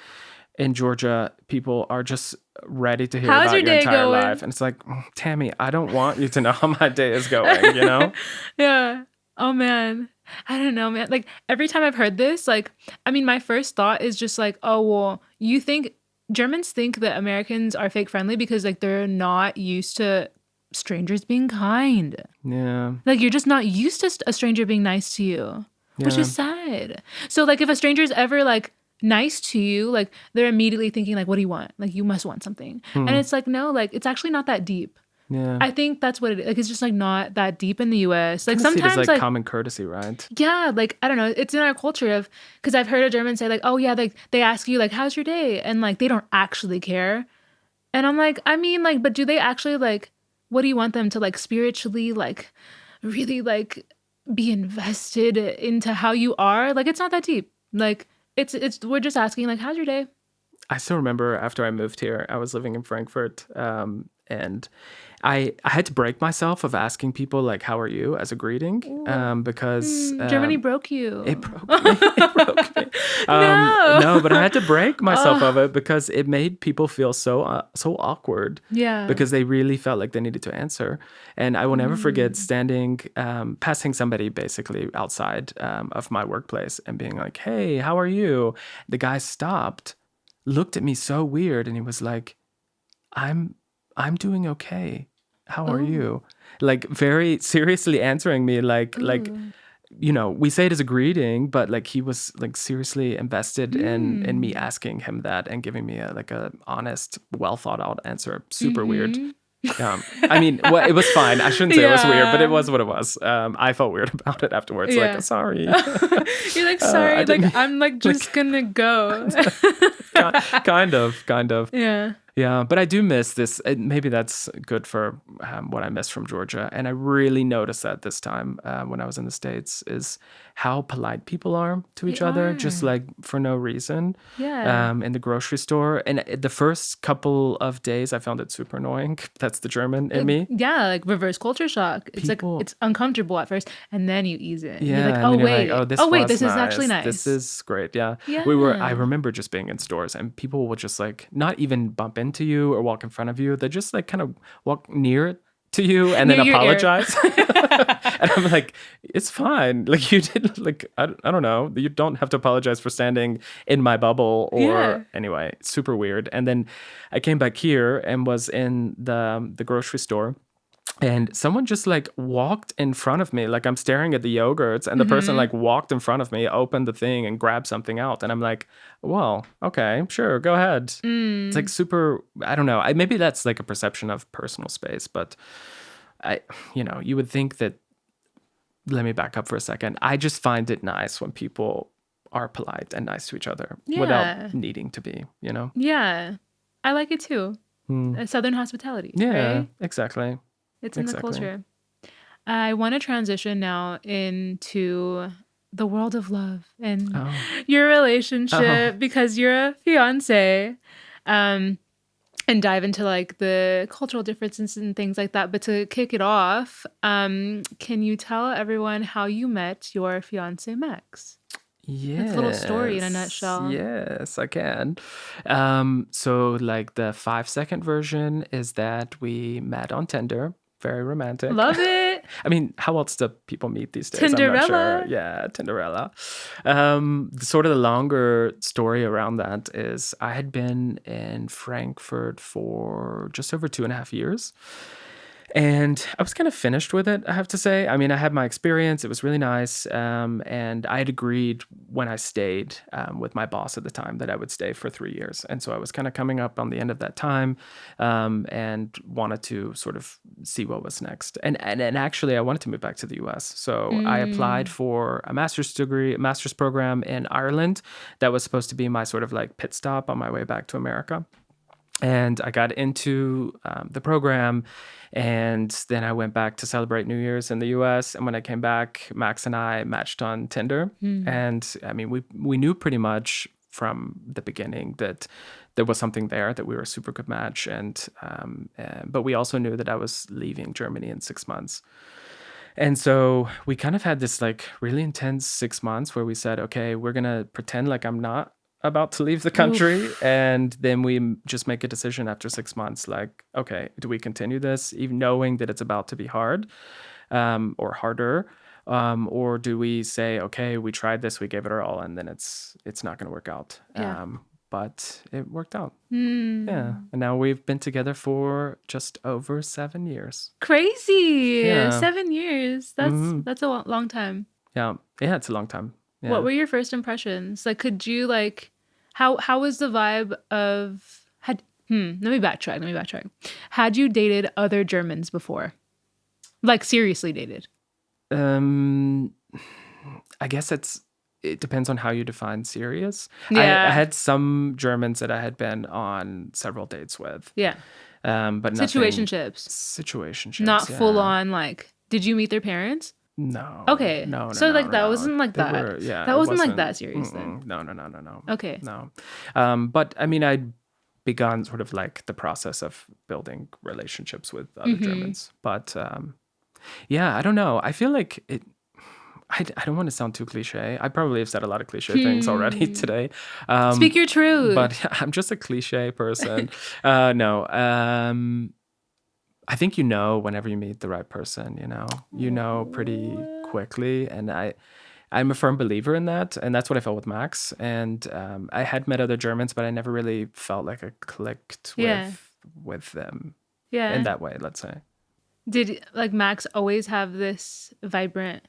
Speaker 1: In Georgia, people are just ready to hear
Speaker 2: How's
Speaker 1: about
Speaker 2: your
Speaker 1: your
Speaker 2: day
Speaker 1: entire
Speaker 2: going?
Speaker 1: life. And it's like, Tammy, I don't want you to know how my day is going,
Speaker 2: Yeah. Oh, man. I don't know, man. Like, every time I've heard this, like, I mean, my first thought is just like, oh, well, Germans think that Americans are fake friendly because, like, they're not used to strangers being kind.
Speaker 1: Yeah.
Speaker 2: Like, you're just not used to a stranger being nice to you, which is sad. So, like, if a stranger's ever, like, nice to you, like, they're immediately thinking, like, what do you want? Like, you must want something. And it's like, no, like, it's actually not that deep.
Speaker 1: Yeah.
Speaker 2: I think that's what it is. Like, it's just like not that deep in the US. Like,
Speaker 1: Sometimes
Speaker 2: sometimes
Speaker 1: like common courtesy, right?
Speaker 2: Yeah, like, I don't know. It's in our culture of, because I've heard a German say like, oh yeah, like they ask you like, how's your day? And like, they don't actually care. And I'm like, I mean, like, but do they actually like, what do you want them to like spiritually, like really like be invested into how you are? Like, it's not that deep. Like, we're just asking like, how's your day?
Speaker 1: I still remember after I moved here, I was living in Frankfurt, and I had to break myself of asking people like, how are you, as a greeting, because
Speaker 2: Germany broke you.
Speaker 1: It broke me. It broke me. No, but I had to break myself of it because it made people feel so awkward.
Speaker 2: Yeah.
Speaker 1: Because they really felt like they needed to answer. And I will never forget standing, passing somebody basically outside of my workplace and being like, hey, how are you? The guy stopped, looked at me so weird, and he was like, I'm doing okay. How are you? Like, very seriously answering me, like, we say it as a greeting, but like he was like seriously invested in me asking him that and giving me a honest, well thought out answer. Super weird. I mean, it was fine. I shouldn't say it was weird, but it was what it was. I felt weird about it afterwards.
Speaker 2: Yeah.
Speaker 1: Like, sorry.
Speaker 2: You're like, sorry. Like, I'm like just gonna go.
Speaker 1: Kind of.
Speaker 2: Yeah.
Speaker 1: Yeah, but I do miss this. Maybe that's good for what I miss from Georgia. And I really noticed that this time when I was in the States is how polite people are to
Speaker 2: They
Speaker 1: each other, just
Speaker 2: are.
Speaker 1: like for no reason
Speaker 2: Yeah.
Speaker 1: in the grocery store. And the first couple of days, I found it super annoying. That's the German in me.
Speaker 2: Yeah, like reverse culture shock. It's like
Speaker 1: People,
Speaker 2: it's uncomfortable at first, and then you ease it. You're like,
Speaker 1: yeah, and
Speaker 2: oh
Speaker 1: then you're like,
Speaker 2: wait,
Speaker 1: oh, this
Speaker 2: oh wait,
Speaker 1: was
Speaker 2: this is actually
Speaker 1: nice. This
Speaker 2: nice.
Speaker 1: is great. Yeah. I
Speaker 2: Yeah.
Speaker 1: remember just being in stores and people would just like not even bump into you or walk in front of you. They just like kind of walk near to you and then
Speaker 2: Near your ear.
Speaker 1: apologize. And I'm like, it's fine. Like you did like, I don't know. You don't have to apologize for standing in my bubble
Speaker 2: Yeah.
Speaker 1: or anyway, it's super weird. And then I came back here and was in the grocery store. And someone just like walked in front of me, like I'm staring at the yogurts, and the person like walked in front of me, opened the thing, and grabbed something out. And I'm like, well, okay, sure, go ahead. It's like super, I don't know. Maybe that's like a perception of personal space, but you would think that, let me back up for a second. I just find it nice when people are polite and nice to each other
Speaker 2: Yeah.
Speaker 1: without needing to be, you know?
Speaker 2: Yeah. I like it too. Southern hospitality,
Speaker 1: Yeah,
Speaker 2: right?
Speaker 1: exactly.
Speaker 2: It's in the
Speaker 1: Exactly.
Speaker 2: culture. I want to transition now into the world of love and
Speaker 1: Oh.
Speaker 2: your relationship
Speaker 1: Oh.
Speaker 2: because you're a fiance. And dive into like the cultural differences and things like that. But to kick it off, can you tell everyone how you met your fiance Max?
Speaker 1: Yes.
Speaker 2: That's a little story in a nutshell.
Speaker 1: Yes, I can. So like the 5-second version is that we met on Tinder. Very romantic.
Speaker 2: Love it.
Speaker 1: I mean, how else do people meet these days? I'm not sure.
Speaker 2: Tinderella.
Speaker 1: Yeah, Tinderella. Sort of the longer story around that is I had been in Frankfurt for just over 2.5 years. And I was kind of finished with it, I have to say. I mean, I had my experience. It was really nice. And I had agreed when I stayed with my boss at the time that I would stay for 3 years. And so I was kind of coming up on the end of that time and wanted to sort of see what was next. And actually, I wanted to move back to the US. So I applied for a master's degree, a master's program in Ireland that was supposed to be my sort of like pit stop on my way back to America. And I got into the program, and then I went back to celebrate New Year's in the US. And when I came back, Max and I matched on Tinder. And I mean, we knew pretty much from the beginning that there was something there, that we were a super good match. But we also knew that I was leaving Germany in 6 months. And so we kind of had this like really intense 6 months where we said, okay, we're going to pretend like I'm not about to leave the country. And then we just make a decision after 6 months, like, okay, do we continue this, even knowing that it's about to be hard or harder? Or do we say, okay, we tried this, we gave it our all, and then it's not going to work out.
Speaker 2: Yeah.
Speaker 1: But it worked out. Yeah. And now we've been together for just over 7 years.
Speaker 2: Crazy.
Speaker 1: Yeah.
Speaker 2: 7 years. That's a long time.
Speaker 1: Yeah. Yeah, it's a long time. Yeah.
Speaker 2: What were your first impressions? Like, could you like, how was the vibe of let me backtrack. Had you dated other Germans before? Like seriously dated?
Speaker 1: I guess it depends on how you define serious.
Speaker 2: Yeah.
Speaker 1: I had some Germans that I had been on several dates with.
Speaker 2: Yeah.
Speaker 1: But
Speaker 2: Situationships.
Speaker 1: Situationships.
Speaker 2: Not
Speaker 1: yeah.
Speaker 2: full on like, did you meet their parents?
Speaker 1: No.
Speaker 2: Okay.
Speaker 1: No.
Speaker 2: So like that
Speaker 1: no.
Speaker 2: wasn't like
Speaker 1: They
Speaker 2: that.
Speaker 1: were- yeah,
Speaker 2: That
Speaker 1: it
Speaker 2: wasn't like that serious then.
Speaker 1: No.
Speaker 2: Okay.
Speaker 1: No. But I mean, I'd begun sort of like the process of building relationships with other Germans. But yeah, I don't know. I feel like it. I don't want to sound too cliche. I probably have said a lot of cliche things already today.
Speaker 2: Speak your truth.
Speaker 1: But I'm just a cliche person. No. I think whenever you meet the right person, you know pretty quickly. And I'm a firm believer in that. And that's what I felt with Max. And I had met other Germans, but I never really felt like I clicked with them in that way, let's say.
Speaker 2: Did like Max always have this vibrant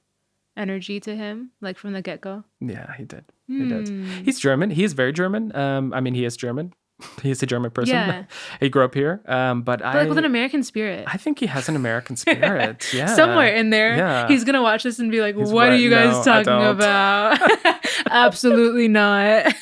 Speaker 2: energy to him, like from the get-go?
Speaker 1: Yeah, he did. He did. He's German. He is very German. I mean, he is German. He's a German person.
Speaker 2: Yeah.
Speaker 1: He grew up here. But
Speaker 2: like with an American spirit.
Speaker 1: I think he has an American spirit. Yeah.
Speaker 2: Somewhere in there.
Speaker 1: Yeah.
Speaker 2: He's going to watch this and be like, what are you guys talking about? Absolutely not.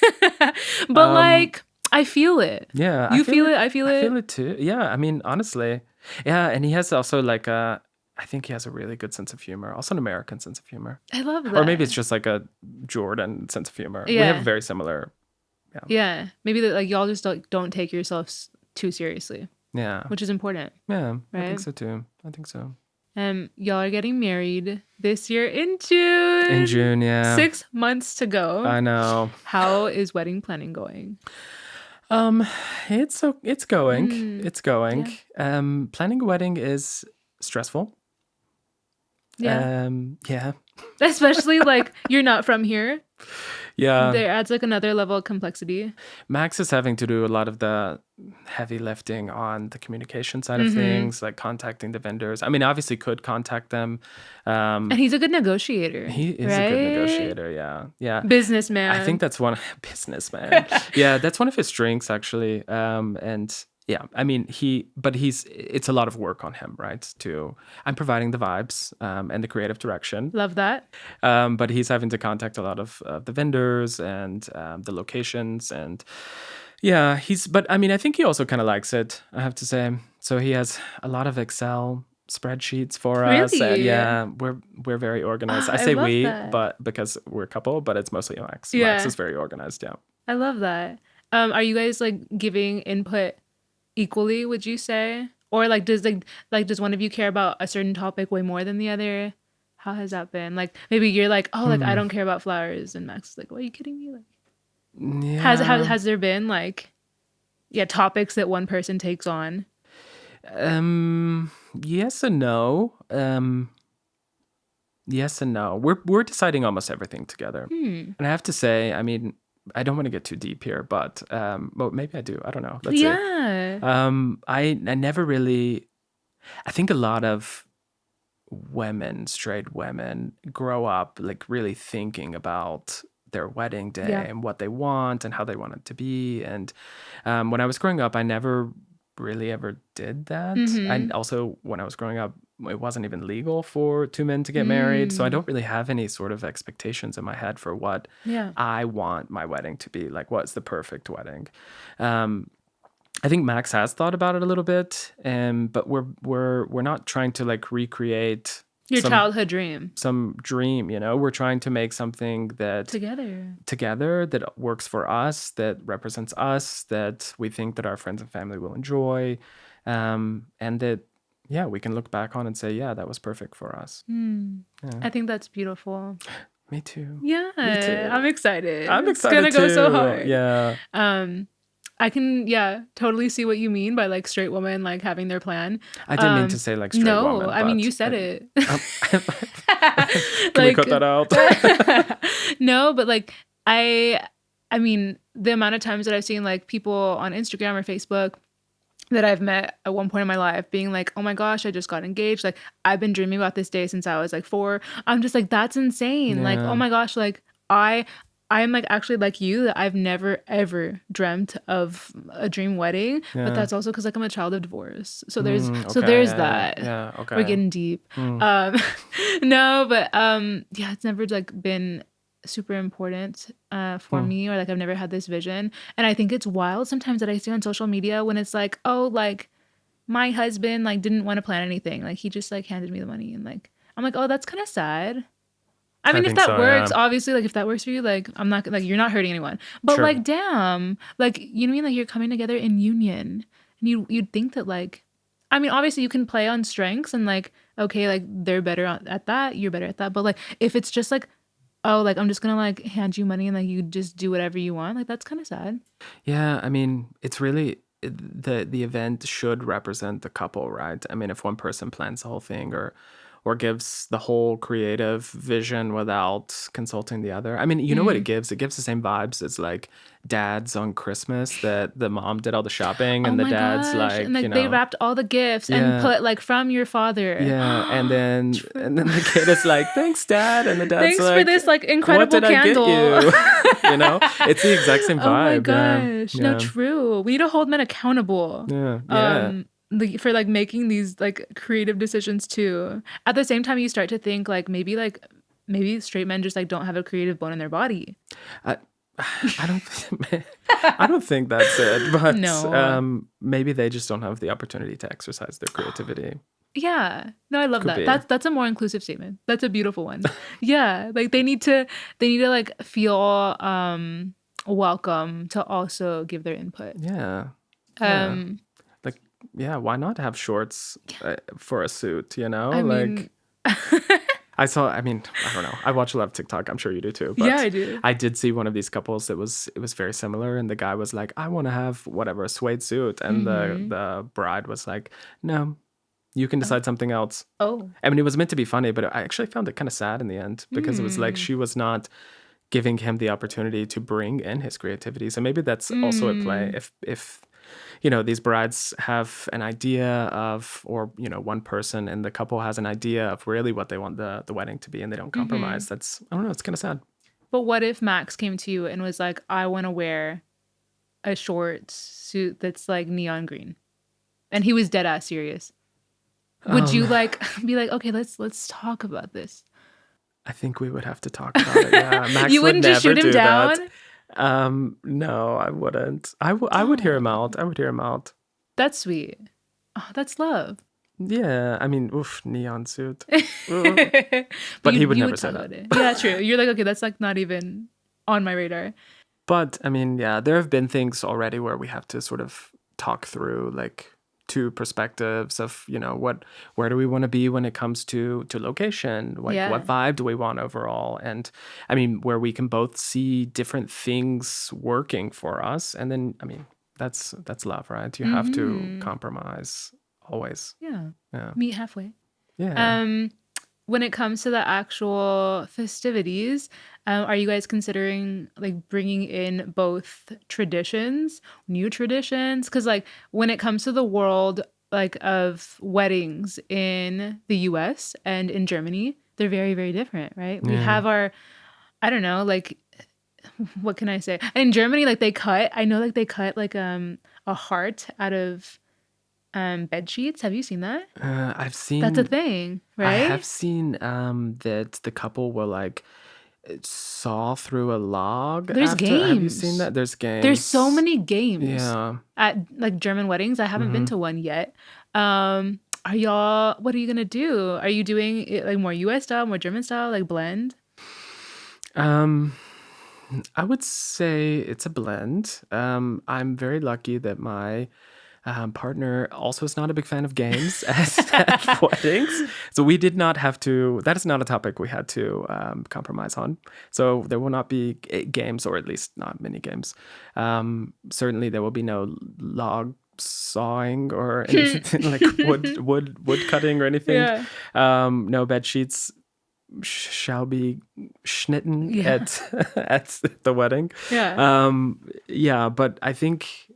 Speaker 2: But like, I feel it.
Speaker 1: Yeah,
Speaker 2: You feel it. I feel
Speaker 1: I
Speaker 2: it.
Speaker 1: feel it too. Yeah, I mean, honestly, yeah, and he has also like a. I think he has a really good sense of humor, also an American sense of humor,
Speaker 2: I love
Speaker 1: or maybe
Speaker 2: that.
Speaker 1: it's just like a Jordan sense of humor. We have
Speaker 2: Yeah.
Speaker 1: very similar.
Speaker 2: Yeah. Maybe that like y'all just don't take yourselves too seriously,
Speaker 1: Yeah,
Speaker 2: which is important,
Speaker 1: yeah, I think
Speaker 2: right?
Speaker 1: so too. I think so.
Speaker 2: Y'all are getting married this year in June.
Speaker 1: In June, yeah,
Speaker 2: 6 months to go.
Speaker 1: I know.
Speaker 2: How is wedding planning going?
Speaker 1: Um, it's going. It's going.
Speaker 2: Yeah.
Speaker 1: Planning a wedding is stressful.
Speaker 2: Yeah.
Speaker 1: Yeah.
Speaker 2: Especially like you're not from here.
Speaker 1: Yeah.
Speaker 2: There adds like another level of complexity.
Speaker 1: Max is having to do a lot of the heavy lifting on the communication side of
Speaker 2: Mm-hmm.
Speaker 1: things, like contacting the vendors. I mean, obviously could contact them.
Speaker 2: And he's a good negotiator.
Speaker 1: He is
Speaker 2: right?
Speaker 1: a good negotiator. Yeah. Yeah.
Speaker 2: Businessman.
Speaker 1: I think that's one businessman. Yeah, that's one of his strengths actually. And yeah, I mean it's a lot of work on him, right? I'm providing the vibes and the creative direction.
Speaker 2: Love that.
Speaker 1: But he's having to contact a lot of the vendors and the locations and yeah, but I mean I think he also kind of likes it, I have to say. So he has a lot of Excel spreadsheets for us. And
Speaker 2: Really?
Speaker 1: yeah, we're very organized. I
Speaker 2: I
Speaker 1: say
Speaker 2: love
Speaker 1: we,
Speaker 2: that.
Speaker 1: but because we're a couple, but it's mostly Max.
Speaker 2: Yeah.
Speaker 1: Max is very organized, yeah.
Speaker 2: I love that. Are you guys like giving input equally, would you say? Or like does one of you care about a certain topic way more than the other? How has that been? Like maybe you're like, oh, like I don't care about flowers, and Max is like, what, are you kidding me? Like
Speaker 1: Yeah.
Speaker 2: has there been like topics that one person takes on?
Speaker 1: Yes and no. Yes and no. We're deciding almost everything together. And I have to say, I mean, I don't want to get too deep here, but well, maybe I do. I don't know. Let's see. I never really. I think a lot of straight women, grow up like really thinking about their wedding day and what they want and how they want it to be. And when I was growing up, I never really ever did that. And also, when I was growing up, it wasn't even legal for two men to get married. So I don't really have any sort of expectations in my head for what I want my wedding to be. Like, what's the perfect wedding? I think Max has thought about it a little bit, but we're not trying to like recreate
Speaker 2: your childhood dream.
Speaker 1: Some dream, you know. We're trying to make something that together that works for us, that represents us, that we think that our friends and family will enjoy, and that we can look back on and say, yeah, that was perfect for us. Yeah.
Speaker 2: I think that's beautiful.
Speaker 1: Me too.
Speaker 2: Yeah,
Speaker 1: Me too.
Speaker 2: I'm excited.
Speaker 1: It's gonna
Speaker 2: go so hard.
Speaker 1: Yeah.
Speaker 2: I can, totally see what you mean by like straight women like having their plan.
Speaker 1: I didn't mean to say like straight woman.
Speaker 2: No, I mean you said it.
Speaker 1: Can we cut that out?
Speaker 2: No, but like I mean the amount of times that I've seen like people on Instagram or Facebook that I've met at one point in my life being like, oh my gosh, I just got engaged. Like I've been dreaming about this day since I was like 4. I'm just like, that's insane. Yeah. Like, oh my gosh, like I'm like actually like you that I've never ever dreamt of a dream wedding, but that's also because like I'm a child of divorce. So there's that.
Speaker 1: Yeah, okay.
Speaker 2: We're getting deep. No, but it's never like been super important for me, or like I've never had this vision. And I think it's wild sometimes that I see on social media when it's like, oh, like my husband like didn't want to plan anything. Like he just like handed me the money, and like I'm like, oh, that's kind of sad. I mean, if that works, obviously, like if that works for you, like I'm not like you're not hurting anyone. But like, damn, like you know what I mean? Like you're coming together in union, and you'd think that like, I mean, obviously you can play on strengths and like, okay, like they're better at that, you're better at that. But like if it's just like, oh, like I'm just gonna like hand you money and like you just do whatever you want, like that's kind of sad.
Speaker 1: Yeah, I mean, it's really the event should represent the couple, right? I mean, if one person plans the whole thing or gives the whole creative vision without consulting the other. I mean, you know what it gives? It gives the same vibes as like dads on Christmas, that the mom did all the shopping and the dad's like,
Speaker 2: and like they wrapped all the gifts and put like from your father.
Speaker 1: Yeah, and then the kid is like, thanks, Dad, and the dad's
Speaker 2: thanks
Speaker 1: like,
Speaker 2: for this like incredible candle.
Speaker 1: I get you? You know, it's the exact same vibe.
Speaker 2: Oh my gosh, no, true. We need to hold men accountable.
Speaker 1: Yeah.
Speaker 2: For like making these like creative decisions too. At the same time, you start to think like maybe straight men just like don't have a creative bone in their body.
Speaker 1: I I don't think that's it, but
Speaker 2: No.
Speaker 1: maybe they just don't have the opportunity to exercise their creativity.
Speaker 2: Yeah. No, I love
Speaker 1: Could
Speaker 2: that.
Speaker 1: be.
Speaker 2: That's a more inclusive statement. That's a beautiful one. Yeah. Like they need to like feel welcome to also give their input.
Speaker 1: Yeah. Yeah.
Speaker 2: Um
Speaker 1: Like, yeah, why not have shorts for a suit, you know?
Speaker 2: I mean
Speaker 1: Like, I mean, I don't know. I watch a lot of TikTok. I'm sure you do too.
Speaker 2: yeah,
Speaker 1: But
Speaker 2: I do.
Speaker 1: I did see one of these couples that it was very similar. And the guy was like, I want to have whatever, a suede suit. And
Speaker 2: Mhm.
Speaker 1: the bride was like, no, you can decide something else.
Speaker 2: Oh.
Speaker 1: I mean, it was meant to be funny, but I actually found it kind of sad in the end because it was like
Speaker 2: Mm.
Speaker 1: she was not giving him the opportunity to bring in his creativity. So maybe that's also at play.
Speaker 2: Mm.
Speaker 1: If you know, these brides have an idea of, or you know, one person in the couple has an idea of really what they want the wedding to be, and they don't compromise.
Speaker 2: Mhm.
Speaker 1: That's, I don't know, it's kind of sad.
Speaker 2: But what if Max came to you and was like, I want to wear a short suit that's like neon green, and he was dead ass serious? Would
Speaker 1: Um,
Speaker 2: you like be like, okay, let's talk about this?
Speaker 1: I think we would have to talk about it. Yeah, Max
Speaker 2: You
Speaker 1: would
Speaker 2: wouldn't just
Speaker 1: never
Speaker 2: shoot him
Speaker 1: do that.
Speaker 2: down?
Speaker 1: No, I wouldn't. I would hear him
Speaker 2: Oh,
Speaker 1: out. I would hear him out.
Speaker 2: that's sweet. Oh, that's love.
Speaker 1: Yeah, I mean, oof, neon suit. Ooh.
Speaker 2: But
Speaker 1: But he would
Speaker 2: you
Speaker 1: never
Speaker 2: would
Speaker 1: say
Speaker 2: talk
Speaker 1: that.
Speaker 2: about it. Yeah, true. You're like, okay, that's like not even on my radar.
Speaker 1: But I mean, yeah, there have been things already where we have to sort of talk through like two perspectives of, you know, where do we want to be when it comes to location? Like what
Speaker 2: Yeah.
Speaker 1: vibe do we want overall? And I mean, where we can both see different things working for us. And then I mean, that's love, right? You have to
Speaker 2: Mm-hmm.
Speaker 1: compromise always.
Speaker 2: Yeah.
Speaker 1: Yeah.
Speaker 2: Meet halfway.
Speaker 1: Yeah.
Speaker 2: Um, when it comes to the actual festivities, are you guys considering like bringing in both traditions, new traditions? Because like when it comes to the world like of weddings in the US and in Germany, they're very, very different, right? We
Speaker 1: Yeah.
Speaker 2: have our, I don't know, like what can I say? In Germany, like they cut, I know like they cut like a heart out of bed sheets. Have you seen that?
Speaker 1: I've
Speaker 2: That's a
Speaker 1: seen
Speaker 2: thing,
Speaker 1: I have
Speaker 2: right?
Speaker 1: seen that the couple will like saw through a log
Speaker 2: There's
Speaker 1: after. Have you seen
Speaker 2: games.
Speaker 1: that? There's
Speaker 2: There's so
Speaker 1: games.
Speaker 2: many games
Speaker 1: Yeah.
Speaker 2: at like German weddings. I haven't been
Speaker 1: hmm
Speaker 2: to one yet. Are y'all, what are you gonna do? Are you doing it like more US style, more German style, like blend?
Speaker 1: Um, I would say it's a blend. I'm very lucky that my partner also is not a big fan of games at weddings. So we did not have to, that is not a topic we had to compromise on. So there will not be games, or at least not many games. Certainly there will be no log sawing or anything like wood cutting or anything.
Speaker 2: Yeah.
Speaker 1: No bed sheets shall be schnitten
Speaker 2: Yeah.
Speaker 1: at at the wedding.
Speaker 2: Yeah.
Speaker 1: Yeah, but I think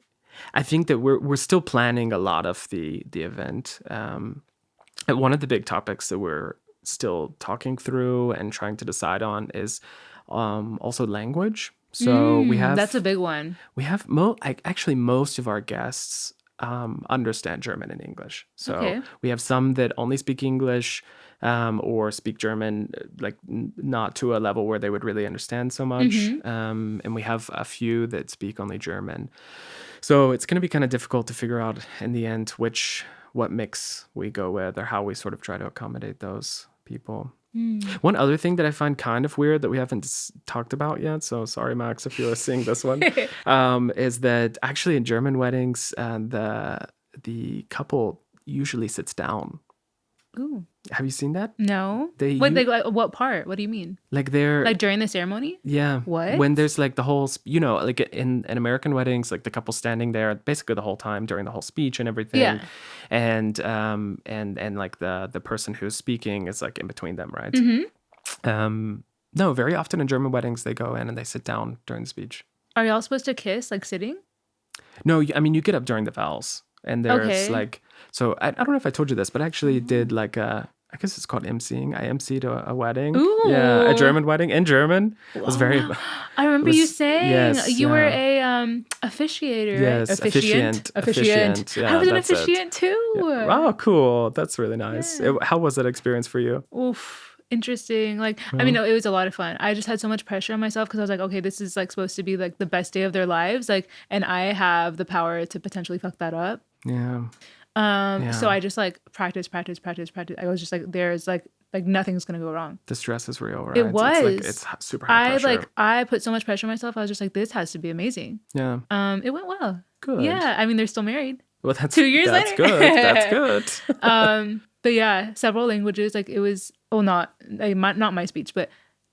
Speaker 1: that we're still planning a lot of the event. And one of the big topics that we're still talking through and trying to decide on is also language. So
Speaker 2: That's a big one.
Speaker 1: actually most of our guests understand German and English. So
Speaker 2: Okay.
Speaker 1: we have some that only speak English or speak German, like not to a level where they would really understand so much.
Speaker 2: Mm-hmm.
Speaker 1: And we have a few that speak only German. So it's going to be kind of difficult to figure out in the end what mix we go with or how we sort of try to accommodate those people. One other thing that I find kind of weird that we haven't talked about yet, so sorry, Max, if you're seeing this one, is that actually in German weddings, the couple usually sits down.
Speaker 2: Ooh.
Speaker 1: Have you seen that?
Speaker 2: No.
Speaker 1: They
Speaker 2: What
Speaker 1: you
Speaker 2: like what part? What do you mean?
Speaker 1: like they're
Speaker 2: Like during the ceremony?
Speaker 1: yeah,
Speaker 2: What?
Speaker 1: when there's like the whole you know, like in American weddings, like the couple standing there basically the whole time during the whole speech and everything,
Speaker 2: Yeah.
Speaker 1: and like the person who's speaking is like in between them, right?
Speaker 2: Mm-hmm.
Speaker 1: No, very often in German weddings they go in and they sit down during the speech.
Speaker 2: Are y'all supposed to kiss like sitting?
Speaker 1: No, I mean you get up during the vows, and there's
Speaker 2: Okay.
Speaker 1: like so I don't know if I told you this, but I actually did like I guess it's called emceeing. I emceed a wedding. Yeah, a
Speaker 2: Ooh.
Speaker 1: German wedding in German. It was
Speaker 2: Oh
Speaker 1: very.
Speaker 2: wow. I
Speaker 1: It
Speaker 2: remember you
Speaker 1: was
Speaker 2: saying
Speaker 1: yes,
Speaker 2: you were
Speaker 1: yeah,
Speaker 2: a officiator, right?
Speaker 1: yes, officiant,
Speaker 2: Officiant.
Speaker 1: officiant.
Speaker 2: I
Speaker 1: Yeah,
Speaker 2: was an
Speaker 1: that's it.
Speaker 2: officiant too.
Speaker 1: Yeah. Oh, cool. That's really nice.
Speaker 2: Yeah.
Speaker 1: How was that experience for you?
Speaker 2: Oof. interesting. Like, I mean, no, it was a lot of fun. I just had so much pressure on myself because I was like, okay, this is like supposed to be like the best day of their lives. Like, and I have the power to potentially fuck that up.
Speaker 1: Yeah.
Speaker 2: So I just like practice. I was just like, there's like nothing's gonna go wrong.
Speaker 1: The stress is real, right?
Speaker 2: It was.
Speaker 1: It's super high pressure.
Speaker 2: I put so much pressure on myself. I was just like, this has to be amazing.
Speaker 1: Yeah.
Speaker 2: It went well.
Speaker 1: Good.
Speaker 2: Yeah. I mean, they're still married.
Speaker 1: Well, that's
Speaker 2: 2 years
Speaker 1: that's
Speaker 2: later.
Speaker 1: good. That's good.
Speaker 2: But yeah, several languages. Like it was, not my speech, but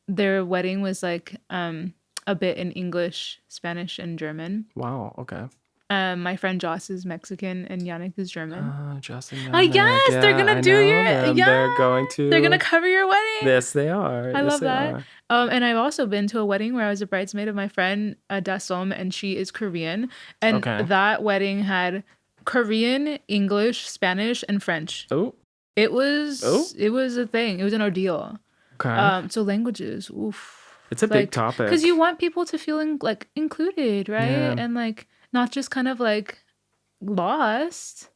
Speaker 2: their wedding was like a bit in English, Spanish, and German.
Speaker 1: Wow. Okay.
Speaker 2: My friend Joss is Mexican and Yannick is German.
Speaker 1: Joss and
Speaker 2: Yannick. Yes, they're gonna do your. Yeah, they're gonna cover your wedding.
Speaker 1: Yes, they are.
Speaker 2: I love that. And I've also been to a wedding where I was a bridesmaid of my friend Dasom, and she is Korean, and that wedding had Korean, English, Spanish, and French.
Speaker 1: Oh.
Speaker 2: It was a thing. It was an ordeal.
Speaker 1: Okay.
Speaker 2: So languages, oof.
Speaker 1: It's a big topic.
Speaker 2: Because you want people to feel included, right? Yeah. And like not just kind of like lost.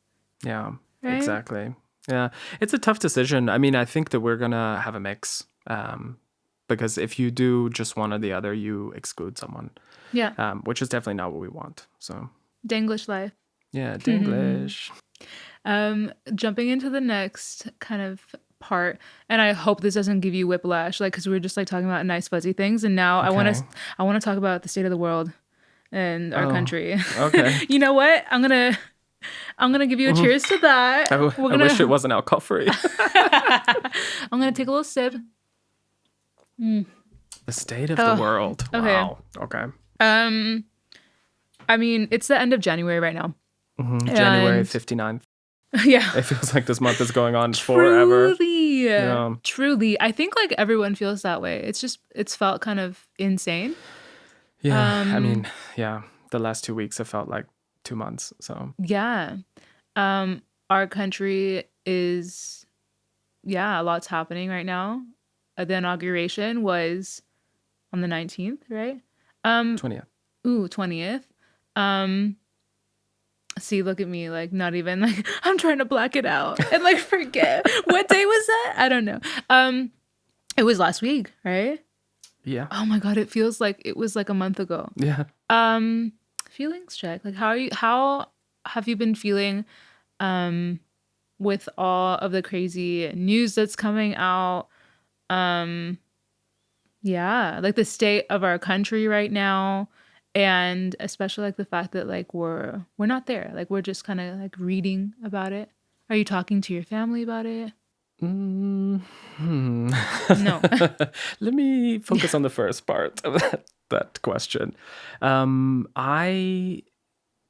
Speaker 1: Yeah,
Speaker 2: right?
Speaker 1: Exactly. Yeah, it's a tough decision. I mean, I think that we're gonna have a mix. Because if you do just one or the other, you exclude someone.
Speaker 2: Yeah.
Speaker 1: Which is definitely not what we want. So.
Speaker 2: Danglish life.
Speaker 1: Yeah, Danglish.
Speaker 2: Jumping into the next kind of part, and I hope this doesn't give you whiplash, like because we were just like talking about nice fuzzy things, and now I want to talk about the state of the world and our country. Okay. You know what? I'm gonna give you a cheers to that.
Speaker 1: I wish it wasn't alcohol free.
Speaker 2: I'm gonna take a little sip.
Speaker 1: The state of the world. Wow. Okay.
Speaker 2: I mean, it's the end of January right now.
Speaker 1: January 59th.
Speaker 2: Yeah.
Speaker 1: It feels like this month is going on forever.
Speaker 2: Truly. I think like everyone feels that way. It's felt kind of insane.
Speaker 1: Yeah. I mean, yeah. The last 2 weeks have felt like 2 months. So.
Speaker 2: Yeah. Our country is, a lot's happening right now. The inauguration was on the 19th, right?
Speaker 1: 20th.
Speaker 2: Ooh, 20th. See, look at me, like not even like I'm trying to black it out and like forget what day was that? I don't know. It was last week, right?
Speaker 1: Yeah.
Speaker 2: Oh my God, it feels like it was like a month ago.
Speaker 1: Yeah.
Speaker 2: Feelings check. Like how have you been feeling with all of the crazy news that's coming out? Like the state of our country right now. And especially like the fact that like we're not there. Like we're just kind of like reading about it. Are you talking to your family about it?
Speaker 1: No.
Speaker 2: Let
Speaker 1: me focus on the first part of that question.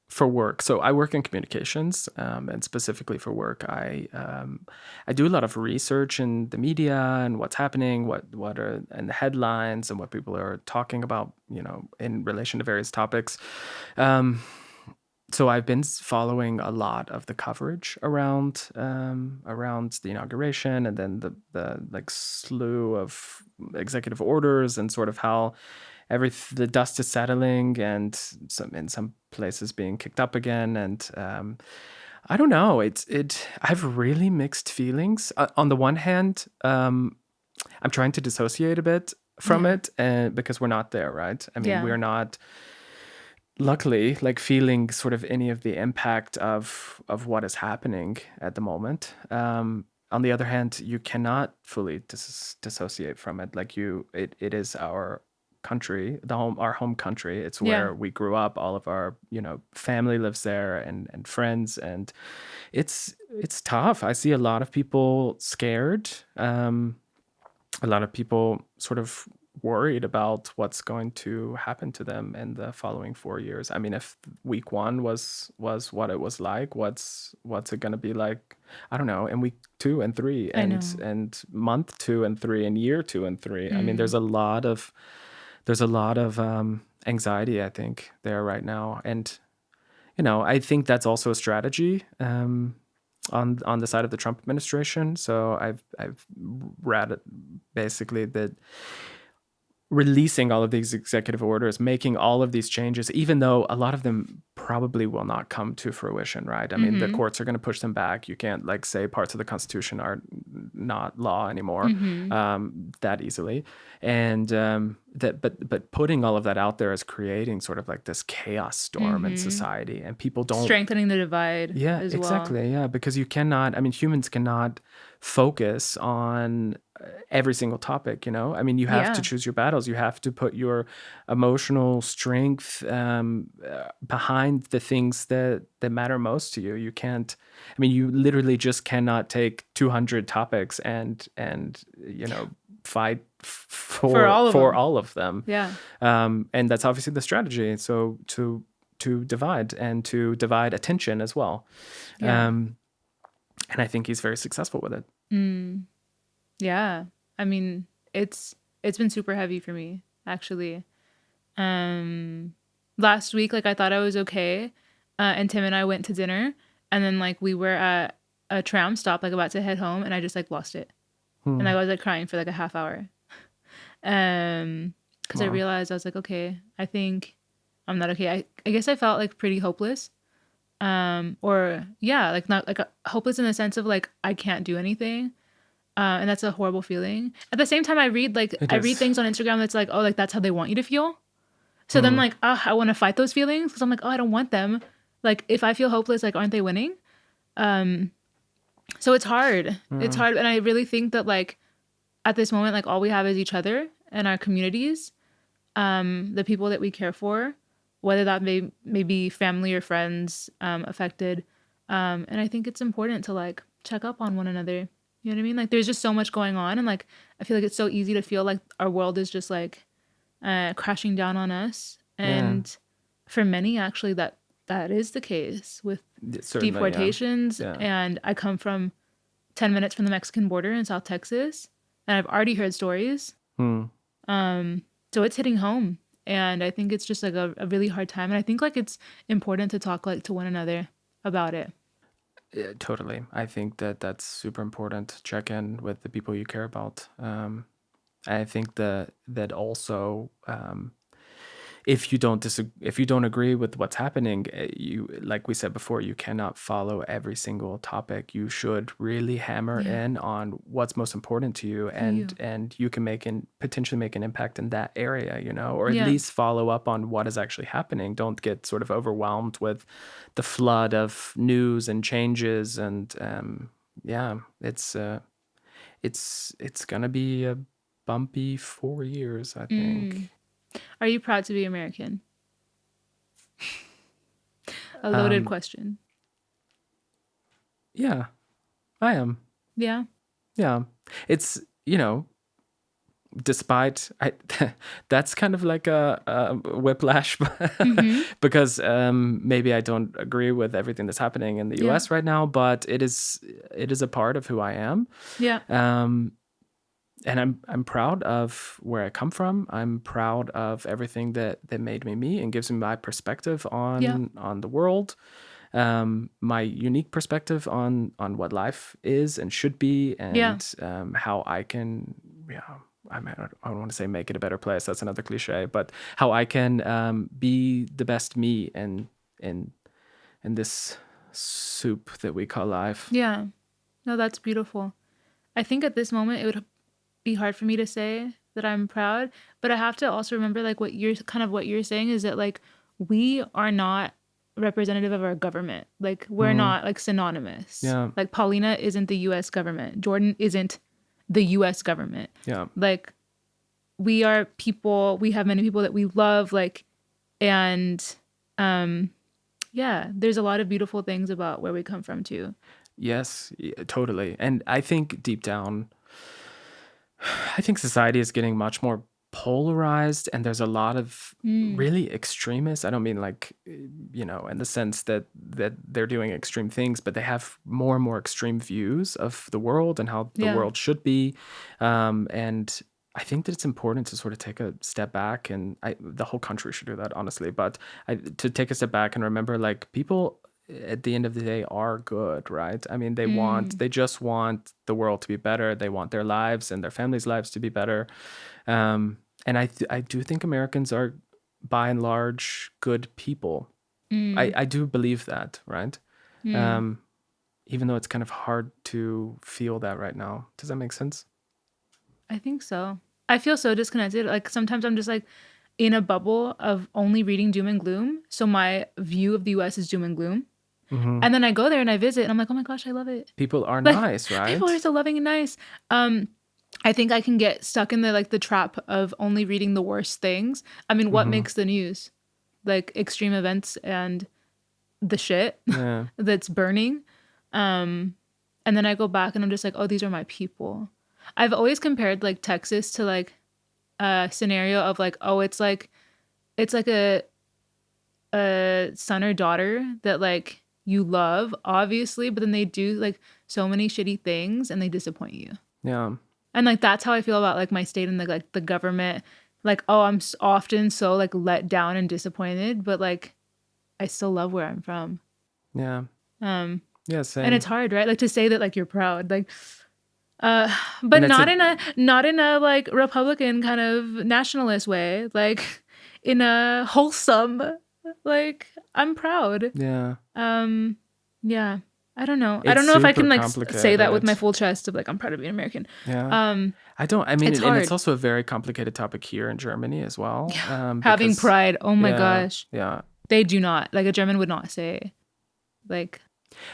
Speaker 1: For work, so I work in communications, and specifically for work, I do a lot of research in the media and what's happening, what are and the headlines and what people are talking about, in relation to various topics. So I've been following a lot of the coverage around the inauguration, and then the like slew of executive orders and sort of how the dust is settling and in some places being kicked up again. And I don't know. I have really mixed feelings. On the one hand, I'm trying to dissociate a bit from it, because we're not there, right? I mean, we're not, luckily, like feeling sort of any of the impact of what is happening at the moment. On the other hand, you cannot fully dissociate from it. Like it is our country, our home country. It's where we grew up. All of our family lives there, and friends, and it's tough. I see a lot of people scared, a lot of people sort of worried about what's going to happen to them in the following 4 years. I mean, if week 1 was what it was like, what's it going to be like? I don't know. In week 2 and 3, and month 2 and 3, and year 2 and 3. I mean, there's a lot of anxiety, I think, there right now. And, I think that's also a strategy on the side of the Trump administration. So I've read basically that releasing all of these executive orders, making all of these changes, even though a lot of them probably will not come to fruition, right? I mean, the courts are going to push them back. You can't say parts of the Constitution are not law anymore that easily. And but putting all of that out there is creating sort of like this chaos storm in society, and people don't.
Speaker 2: Strengthening the divide
Speaker 1: Yeah,
Speaker 2: as well.
Speaker 1: exactly. Yeah, because you cannot, I mean, humans cannot focus on every single topic, you know? I mean, you have to
Speaker 2: Yeah.
Speaker 1: choose your battles. You have to put your emotional strength behind the things that matter most to you. You can't, I mean, you literally just cannot take 200 topics and you know, fight
Speaker 2: For all of
Speaker 1: for
Speaker 2: them.
Speaker 1: all of them.
Speaker 2: Yeah.
Speaker 1: And that's obviously the strategy. So to divide and to divide attention as well.
Speaker 2: Yeah.
Speaker 1: And I think he's very successful with it.
Speaker 2: Yeah. I mean, it's been super heavy for me, actually. Last week, like I thought I was okay. And Tim and I went to dinner, and then like we were at a tram stop, like about to head home, and I just like lost it. And I was like crying for like a half hour. Because I
Speaker 1: Wow.
Speaker 2: realized I was like, okay, I think I'm not okay. I guess I felt like pretty hopeless. Or yeah, like not like hopeless in the sense of like I can't do anything. And that's a horrible feeling. At the same time, I read
Speaker 1: It
Speaker 2: read
Speaker 1: is.
Speaker 2: things on Instagram that's like, oh, like that's how they want you to feel. So then like, I want to fight those feelings because I'm like, oh, I don't want them. Like if I feel hopeless, like aren't they winning? So it's hard. It's hard, and I really think that like at this moment, like all we have is each other and our communities, the people that we care for, whether that may be family or friends affected. And I think it's important to like check up on one another. You know what I mean? Like there's just so much going on, and like I feel like it's so easy to feel like our world is just like crashing down on us. And for many, actually, that is the case with
Speaker 1: Certainly,
Speaker 2: deportations.
Speaker 1: yeah.
Speaker 2: And I come from 10 minutes from the Mexican border in South Texas, and I've already heard stories. So it's hitting home, and I think it's just like a really hard time. And I think like it's important to talk like to one another about it.
Speaker 1: Yeah, totally. I think that that's super important to check in with the people you care about. I think that also, if you don't if you don't agree with what's happening, you, like we said before, you cannot follow every single topic. You should really hammer in on what's most important to you, and you can potentially make an impact in that area, you know, or at least follow up on what is actually happening. Don't get sort of overwhelmed with the flood of news and changes, and it's gonna be a bumpy 4 years, I think.
Speaker 2: Are you proud to be American? A loaded question.
Speaker 1: Yeah, I am.
Speaker 2: Yeah.
Speaker 1: Yeah. It's, you know, despite that's kind of like a whiplash because maybe I don't agree with everything that's happening in the US right now, but it is a part of who I am.
Speaker 2: Yeah.
Speaker 1: And I'm proud of where I come from. I'm proud of everything that made me me and gives me my perspective on the world, my unique perspective on what life is and should be, and how I can, I don't want to say make it a better place. That's another cliche, but how I can be the best me in this soup that we call life.
Speaker 2: Yeah. No, that's beautiful. I think at this moment it would be hard for me to say that I'm proud, but I have to also remember like what you're saying is that like we are not representative of our government. Like we're not like synonymous.
Speaker 1: Yeah.
Speaker 2: Like Paulina isn't the US government. Jordan isn't the US government.
Speaker 1: Yeah.
Speaker 2: Like we are people, we have many people that we love, like, and there's a lot of beautiful things about where we come from too.
Speaker 1: Yes, totally. And I think deep down, I think society is getting much more polarized, and there's a lot of really extremists. I don't mean like, you know, in the sense that they're doing extreme things, but they have more and more extreme views of the world and how the world should be. And I think that it's important to sort of take a step back, and the whole country should do that, honestly. But to take a step back and remember, like, people at the end of the day are good, right? I mean, they just want the world to be better. They want their lives and their families' lives to be better. And I do think Americans are, by and large, good people. I do believe that, right? even though it's kind of hard to feel that right now. Does that make sense?
Speaker 2: I think so. I feel so disconnected. Like sometimes I'm just like in a bubble of only reading doom and gloom. So my view of the US is doom and gloom. And then I go there and I visit and I'm like, oh my gosh, I love it.
Speaker 1: People are
Speaker 2: Like
Speaker 1: nice, right?
Speaker 2: people are so loving and nice. I think I can get stuck in the trap of only reading the worst things. I mean, what makes the news? Like extreme events and the shit
Speaker 1: Yeah.
Speaker 2: that's burning. And then I go back and I'm just like, oh, these are my people. I've always compared like Texas to like a scenario of like, oh, it's like a son or daughter that like you love, obviously, but then they do like so many shitty things and they disappoint you.
Speaker 1: Yeah.
Speaker 2: And like that's how I feel about like my state and like the government. Like, oh, I'm often so like let down and disappointed, but like I still love where I'm from.
Speaker 1: Yeah. Yeah, same.
Speaker 2: And it's hard, right? Like to say that like you're proud, like but not in a like Republican kind of nationalist way, like in a wholesome, like I'm proud.
Speaker 1: Yeah.
Speaker 2: Yeah. I don't know. I
Speaker 1: It's
Speaker 2: don't know if I
Speaker 1: super
Speaker 2: can like say that with my
Speaker 1: complicated.
Speaker 2: full chest of like I'm proud of being American.
Speaker 1: Yeah. I mean,
Speaker 2: it's
Speaker 1: and
Speaker 2: hard.
Speaker 1: it's also a very complicated topic here in Germany as well.
Speaker 2: Having
Speaker 1: because-
Speaker 2: pride. Oh my
Speaker 1: yeah,
Speaker 2: gosh.
Speaker 1: Yeah.
Speaker 2: They do not. Like a German would not say like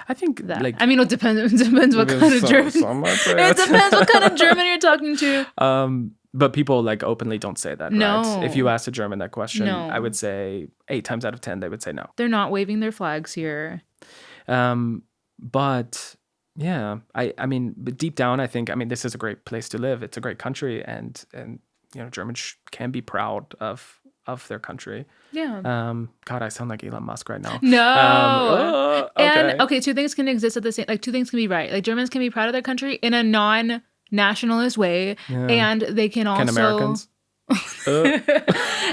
Speaker 1: I think
Speaker 2: that.
Speaker 1: like
Speaker 2: I mean, it depends what kind of German. It depends what kind of German you're talking to.
Speaker 1: But people like openly don't say that,
Speaker 2: No.
Speaker 1: right? If you ask a German that question,
Speaker 2: No.
Speaker 1: I would say 8 times out of 10 they would say no.
Speaker 2: They're not waving their flags here.
Speaker 1: But yeah, I mean, but deep down, I think, I mean, this is a great place to live. It's a great country, and you know, Germans can be proud of their country.
Speaker 2: Yeah.
Speaker 1: God, I sound like Elon Musk right now.
Speaker 2: No.
Speaker 1: Okay.
Speaker 2: And okay, two things can exist at the same. Like two things can be right. Like Germans can be proud of their country in a non-nationalist way,
Speaker 1: Yeah.
Speaker 2: and they can also
Speaker 1: Americans?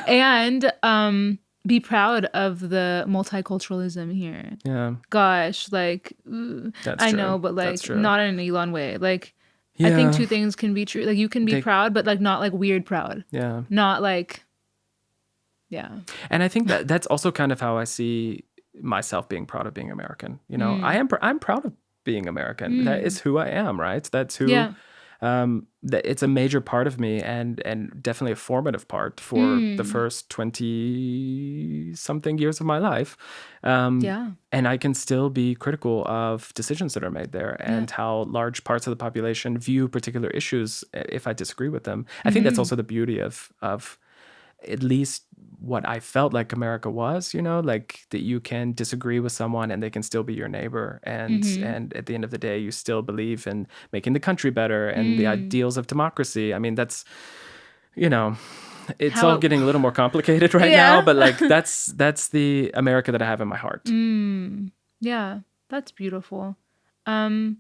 Speaker 2: and be proud of the multiculturalism here.
Speaker 1: Yeah,
Speaker 2: Gosh, like
Speaker 1: that's
Speaker 2: I
Speaker 1: true.
Speaker 2: know, but like
Speaker 1: That's true.
Speaker 2: not in an Elon way. Like I think
Speaker 1: Yeah.
Speaker 2: two things can be true. Like you can be proud, but like not like weird proud.
Speaker 1: Yeah.
Speaker 2: Not like yeah.
Speaker 1: And I think that that's also kind of how I see myself being proud of being American. You know, I'm proud of being American. That is who I am, right? That's who.
Speaker 2: Yeah.
Speaker 1: That it's a major part of me, and definitely a formative part for the first 20 something years of my life.
Speaker 2: Yeah.
Speaker 1: And I can still be critical of decisions that are made there and how large parts of the population view particular issues if I disagree with them. I think that's also the beauty of at least what I felt like America was, you know, like that you can disagree with someone and they can still be your neighbor. And at the end of the day, you still believe in making the country better and the ideals of democracy. I mean, that's, you know, it's all getting a little more complicated right now, but like that's the America that I have in my heart.
Speaker 2: Yeah, that's beautiful. One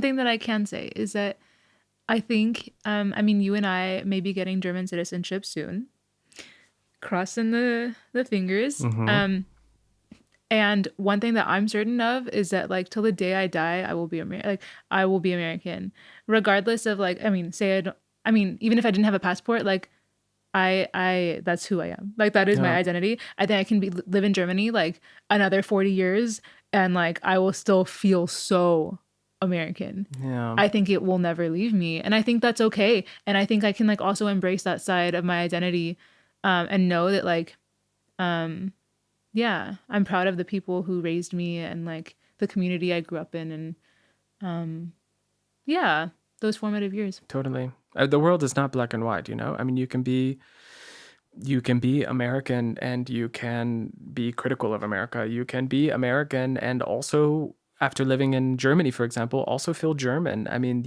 Speaker 2: thing that I can say is that I think, I mean, you and I may be getting German citizenship soon. Crossing the fingers. And one thing that I'm certain of is that like till the day I die, I will be I will be American, regardless of like, I mean, even if I didn't have a passport, like I that's who I am. Like that is my identity. I think I can live in Germany like another 40 years and like I will still feel so American.
Speaker 1: Yeah.
Speaker 2: I think it will never leave me. And I think that's okay. And I think I can like also embrace that side of my identity and know that like, yeah, I'm proud of the people who raised me and like the community I grew up in and yeah, those formative years.
Speaker 1: Totally. The world is not black and white, you know? I mean, you can be American and you can be critical of America. You can be American and also, after living in Germany, for example, also feel German. I mean,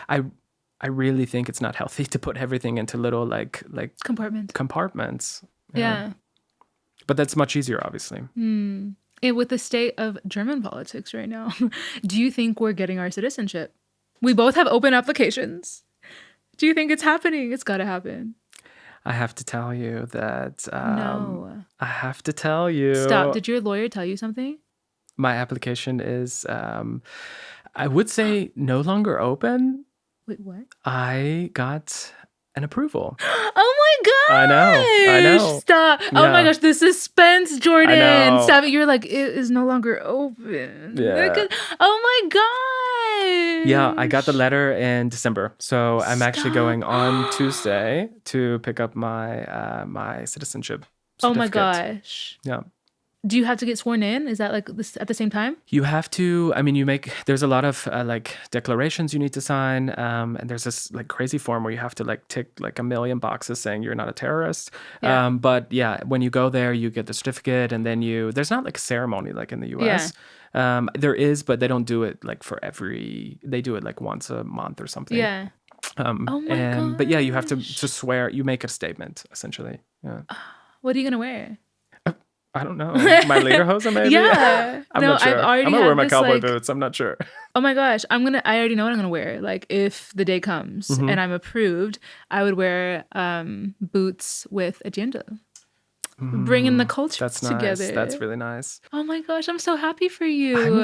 Speaker 1: I really think it's not healthy to put everything into little like compartments.
Speaker 2: Yeah.
Speaker 1: But that's much easier, obviously.
Speaker 2: And with the state of German politics right now, do you think we're getting our citizenship? We both have open applications. Do you think it's happening? It's got to happen.
Speaker 1: I have to tell you that.
Speaker 2: No.
Speaker 1: I have to tell you.
Speaker 2: Stop. Did your lawyer tell you something?
Speaker 1: My application is, I would say, no longer open.
Speaker 2: Wait, what?
Speaker 1: I got and approval.
Speaker 2: Oh my
Speaker 1: I know.
Speaker 2: gosh! Stop! Oh my
Speaker 1: Yeah.
Speaker 2: gosh, the suspense, Jordan.
Speaker 1: know.
Speaker 2: Stop it! You're like, it is no longer open.
Speaker 1: Yeah.
Speaker 2: Oh my gosh!
Speaker 1: Yeah, I got the letter in December, so I'm actually going on
Speaker 2: Stop.
Speaker 1: Tuesday to pick up my my citizenship
Speaker 2: Oh my
Speaker 1: certificate.
Speaker 2: gosh!
Speaker 1: Yeah.
Speaker 2: Do you have to get sworn in? Is that like this at the same time?
Speaker 1: You have to, I mean, there's a lot of like declarations you need to sign. And there's this like crazy form where you have to like tick like a million boxes saying you're not a terrorist.
Speaker 2: Yeah.
Speaker 1: But yeah, when you go there, you get the certificate and then there's not like a ceremony like in the US. There is, but they don't do it like they do it like once a month or something.
Speaker 2: Yeah. Oh my god!
Speaker 1: But yeah, you have to swear, you make a statement essentially. Yeah.
Speaker 2: What are you gonna wear?
Speaker 1: I don't know. My lederhosen, maybe?
Speaker 2: Yeah.
Speaker 1: I'm
Speaker 2: No,
Speaker 1: not sure.
Speaker 2: I've already
Speaker 1: I'm gonna wear
Speaker 2: had
Speaker 1: my
Speaker 2: this,
Speaker 1: cowboy
Speaker 2: like-
Speaker 1: boots. I'm not sure.
Speaker 2: Oh my gosh, I already know what I'm gonna wear. Like if the day comes and I'm approved, I would wear boots with agenda. Bringing the culture
Speaker 1: That's nice.
Speaker 2: together.
Speaker 1: That's really nice.
Speaker 2: Oh my gosh, I'm so happy for you.
Speaker 1: I'm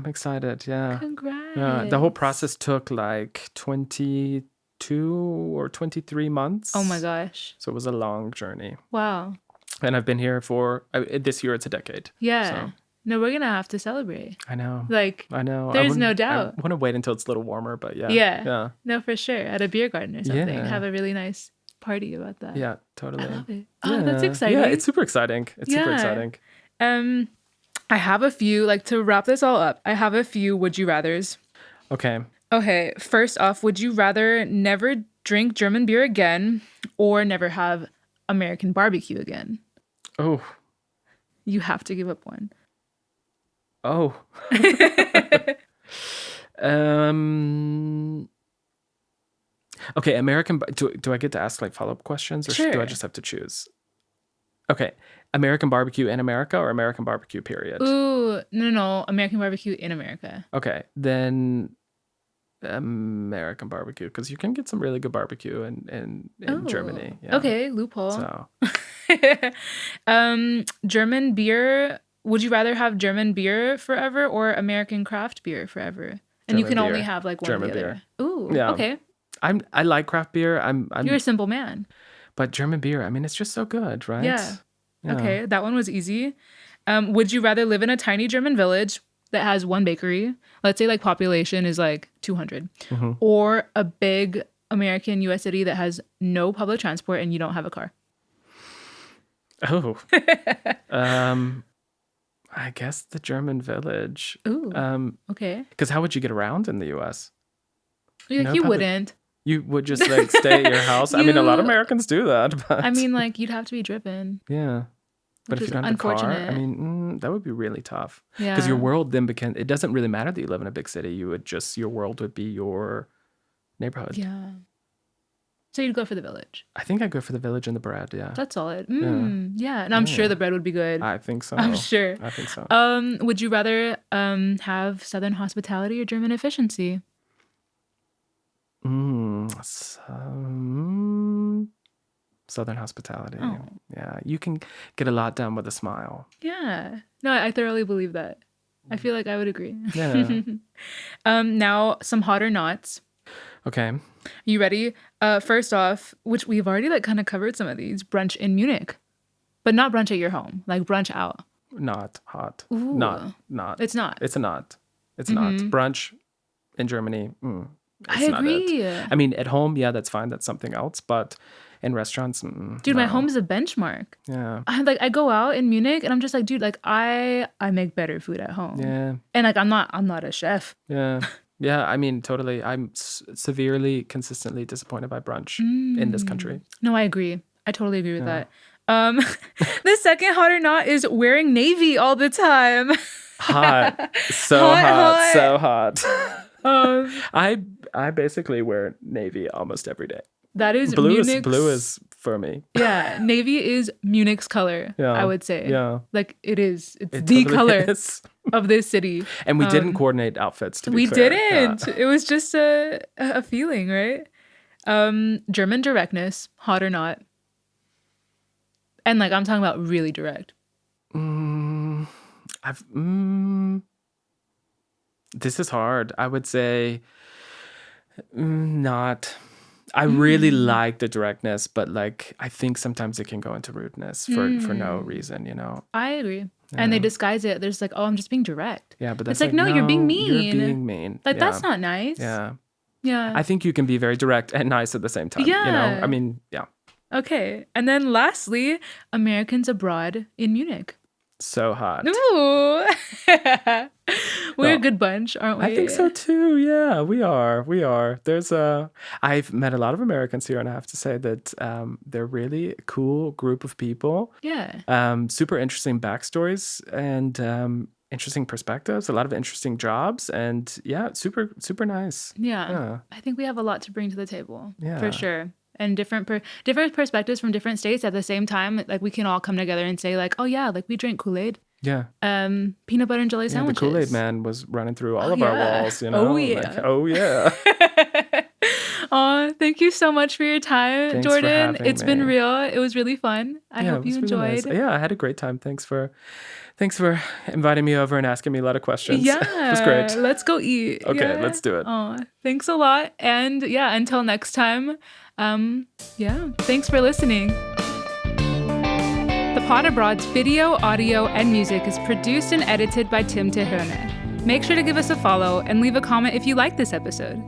Speaker 1: excited. Yeah.
Speaker 2: Congrats.
Speaker 1: Yeah. The whole process took like 22 or 23 months.
Speaker 2: Oh my gosh.
Speaker 1: So it was a long journey.
Speaker 2: Wow.
Speaker 1: And I've been here for this year. It's a decade.
Speaker 2: Yeah.
Speaker 1: So.
Speaker 2: No, we're gonna have to celebrate.
Speaker 1: I know.
Speaker 2: Like
Speaker 1: I know.
Speaker 2: there's no doubt.
Speaker 1: I want to wait until it's a little warmer, but yeah.
Speaker 2: Yeah.
Speaker 1: Yeah.
Speaker 2: No, for sure. At a beer garden or something.
Speaker 1: Yeah.
Speaker 2: Have a really nice party about that.
Speaker 1: Yeah, totally.
Speaker 2: I love it. Oh, that's exciting.
Speaker 1: Yeah, it's super exciting. Super
Speaker 2: Yeah.
Speaker 1: exciting.
Speaker 2: I have a few, like to wrap this all up, I have a few would you rathers.
Speaker 1: Okay.
Speaker 2: Okay, first off, would you rather never drink German beer again or never have American barbecue again?
Speaker 1: Oh.
Speaker 2: You have to give up one.
Speaker 1: Oh. Okay, do I get to ask like follow-up questions or do I
Speaker 2: Sure.
Speaker 1: just have to choose? Okay. American barbecue in America or American barbecue period?
Speaker 2: Ooh, no, American barbecue in America.
Speaker 1: Okay, then American barbecue because you can get some really good barbecue in
Speaker 2: Oh,
Speaker 1: Germany. Yeah.
Speaker 2: Okay, loophole.
Speaker 1: So,
Speaker 2: German beer. Would you rather have German beer forever or American craft beer forever? And you
Speaker 1: German
Speaker 2: can only
Speaker 1: beer.
Speaker 2: have like one
Speaker 1: German
Speaker 2: or the other.
Speaker 1: beer.
Speaker 2: Ooh,
Speaker 1: Yeah.
Speaker 2: okay.
Speaker 1: I like craft beer. I'm
Speaker 2: You're a simple man.
Speaker 1: but German beer, I mean, it's just so good, right?
Speaker 2: Yeah.
Speaker 1: Yeah.
Speaker 2: Okay, that one was easy. Would you rather live in a tiny German village that has one bakery? Let's say like population is like 200, or a big American US city that has no public transport and you don't have a car?
Speaker 1: Oh. I guess the German village.
Speaker 2: Ooh. Okay.
Speaker 1: Because how would you get around in the US?
Speaker 2: Like,
Speaker 1: No
Speaker 2: you
Speaker 1: public-
Speaker 2: wouldn't.
Speaker 1: You would just like stay at your house. I mean, a lot of
Speaker 2: You-
Speaker 1: Americans do that, but
Speaker 2: I mean, like, you'd have to be driven.
Speaker 1: yeah. But
Speaker 2: which
Speaker 1: if
Speaker 2: is
Speaker 1: you don't have a car, I
Speaker 2: unfortunate.
Speaker 1: mean, that would be really tough.
Speaker 2: Yeah.
Speaker 1: Because your world then it doesn't really matter that you live in a big city. Your world would be your neighborhood.
Speaker 2: Yeah. So you'd go for the village.
Speaker 1: I think I'd go for the village and the bread. Yeah.
Speaker 2: That's solid. Yeah. And I'm sure the bread would be good.
Speaker 1: I think so.
Speaker 2: I'm sure.
Speaker 1: I think so.
Speaker 2: Would you rather have Southern hospitality or German efficiency?
Speaker 1: Southern hospitality.
Speaker 2: Oh.
Speaker 1: Yeah. You can get a lot done with a smile.
Speaker 2: Yeah. No, I thoroughly believe that. I feel like I would agree.
Speaker 1: Yeah.
Speaker 2: Now, some hot or nots.
Speaker 1: Okay.
Speaker 2: You ready? First off, which we've already like kind of covered some of these, brunch in Munich. But not brunch at your home, like brunch out.
Speaker 1: Not hot.
Speaker 2: Ooh.
Speaker 1: Not.
Speaker 2: It's not.
Speaker 1: It's a not. It's not. Brunch in Germany.
Speaker 2: I
Speaker 1: It's not it.
Speaker 2: agree.
Speaker 1: I mean, at home, yeah, that's fine. That's something else. But in restaurants,
Speaker 2: Dude, my
Speaker 1: no.
Speaker 2: home is a benchmark.
Speaker 1: Yeah.
Speaker 2: I go out in Munich and I'm just like, dude, like I make better food at home.
Speaker 1: Yeah.
Speaker 2: And like I'm not a chef.
Speaker 1: Yeah. Yeah. I mean, totally. I'm severely, consistently disappointed by brunch in this country.
Speaker 2: No, I agree. I totally agree with that. The second hot or not is wearing navy all the time.
Speaker 1: Hot. So
Speaker 2: Hot,
Speaker 1: hot.
Speaker 2: hot.
Speaker 1: So hot. I basically wear navy almost every day.
Speaker 2: That is
Speaker 1: Blue
Speaker 2: Munich's,
Speaker 1: is for me.
Speaker 2: Yeah, navy is Munich's color,
Speaker 1: Yeah.
Speaker 2: I would say.
Speaker 1: Yeah.
Speaker 2: Like it is. It's
Speaker 1: It
Speaker 2: the
Speaker 1: totally
Speaker 2: color
Speaker 1: is.
Speaker 2: of this city.
Speaker 1: And we didn't coordinate outfits, to be
Speaker 2: We
Speaker 1: clear.
Speaker 2: didn't.
Speaker 1: Yeah.
Speaker 2: It was just a feeling, right? German directness, hot or not. And like I'm talking about really direct.
Speaker 1: This is hard. I would say not. I really like the directness, but like I think sometimes it can go into rudeness for no reason, you know.
Speaker 2: I agree. And they disguise it. There's like, oh, I'm just being direct.
Speaker 1: Yeah, but that's
Speaker 2: it's like, no, you're being mean.
Speaker 1: You're being mean.
Speaker 2: Like that's not nice.
Speaker 1: Yeah.
Speaker 2: Yeah.
Speaker 1: I think you can be very direct and nice at the same time.
Speaker 2: Yeah.
Speaker 1: You know, I mean, yeah.
Speaker 2: Okay. And then lastly, Americans abroad in Munich.
Speaker 1: So hot.
Speaker 2: Ooh. We're a good bunch, aren't we?
Speaker 1: I think so too. Yeah, we are. We are. I've met a lot of Americans here, and I have to say that they're really a cool group of people.
Speaker 2: Yeah.
Speaker 1: Super interesting backstories and interesting perspectives, a lot of interesting jobs, and yeah, super, super nice.
Speaker 2: Yeah. I think we have a lot to bring to the table.
Speaker 1: Yeah.
Speaker 2: For sure. And different perspectives from different states at the same time. Like we can all come together and say like, oh yeah, like we drink Kool-Aid.
Speaker 1: Yeah.
Speaker 2: Peanut butter and jelly sandwiches.
Speaker 1: The Kool-Aid man was running through all of our walls, you know?
Speaker 2: Oh yeah.
Speaker 1: Like, oh yeah.
Speaker 2: Oh, thank you so much for your time,
Speaker 1: Thanks
Speaker 2: Jordan.
Speaker 1: for
Speaker 2: It's been real. It was really fun. I hope you enjoyed.
Speaker 1: Really nice. Yeah, I had a great time. Thanks for inviting me over and asking me a lot of questions.
Speaker 2: Yeah.
Speaker 1: It was great.
Speaker 2: Let's go eat.
Speaker 1: Okay, let's do it.
Speaker 2: Oh, thanks a lot. And yeah, until next time, thanks for listening. The Pod Abroad's video, audio, and music is produced and edited by Tim Teherne. Make sure to give us a follow and leave a comment if you like this episode.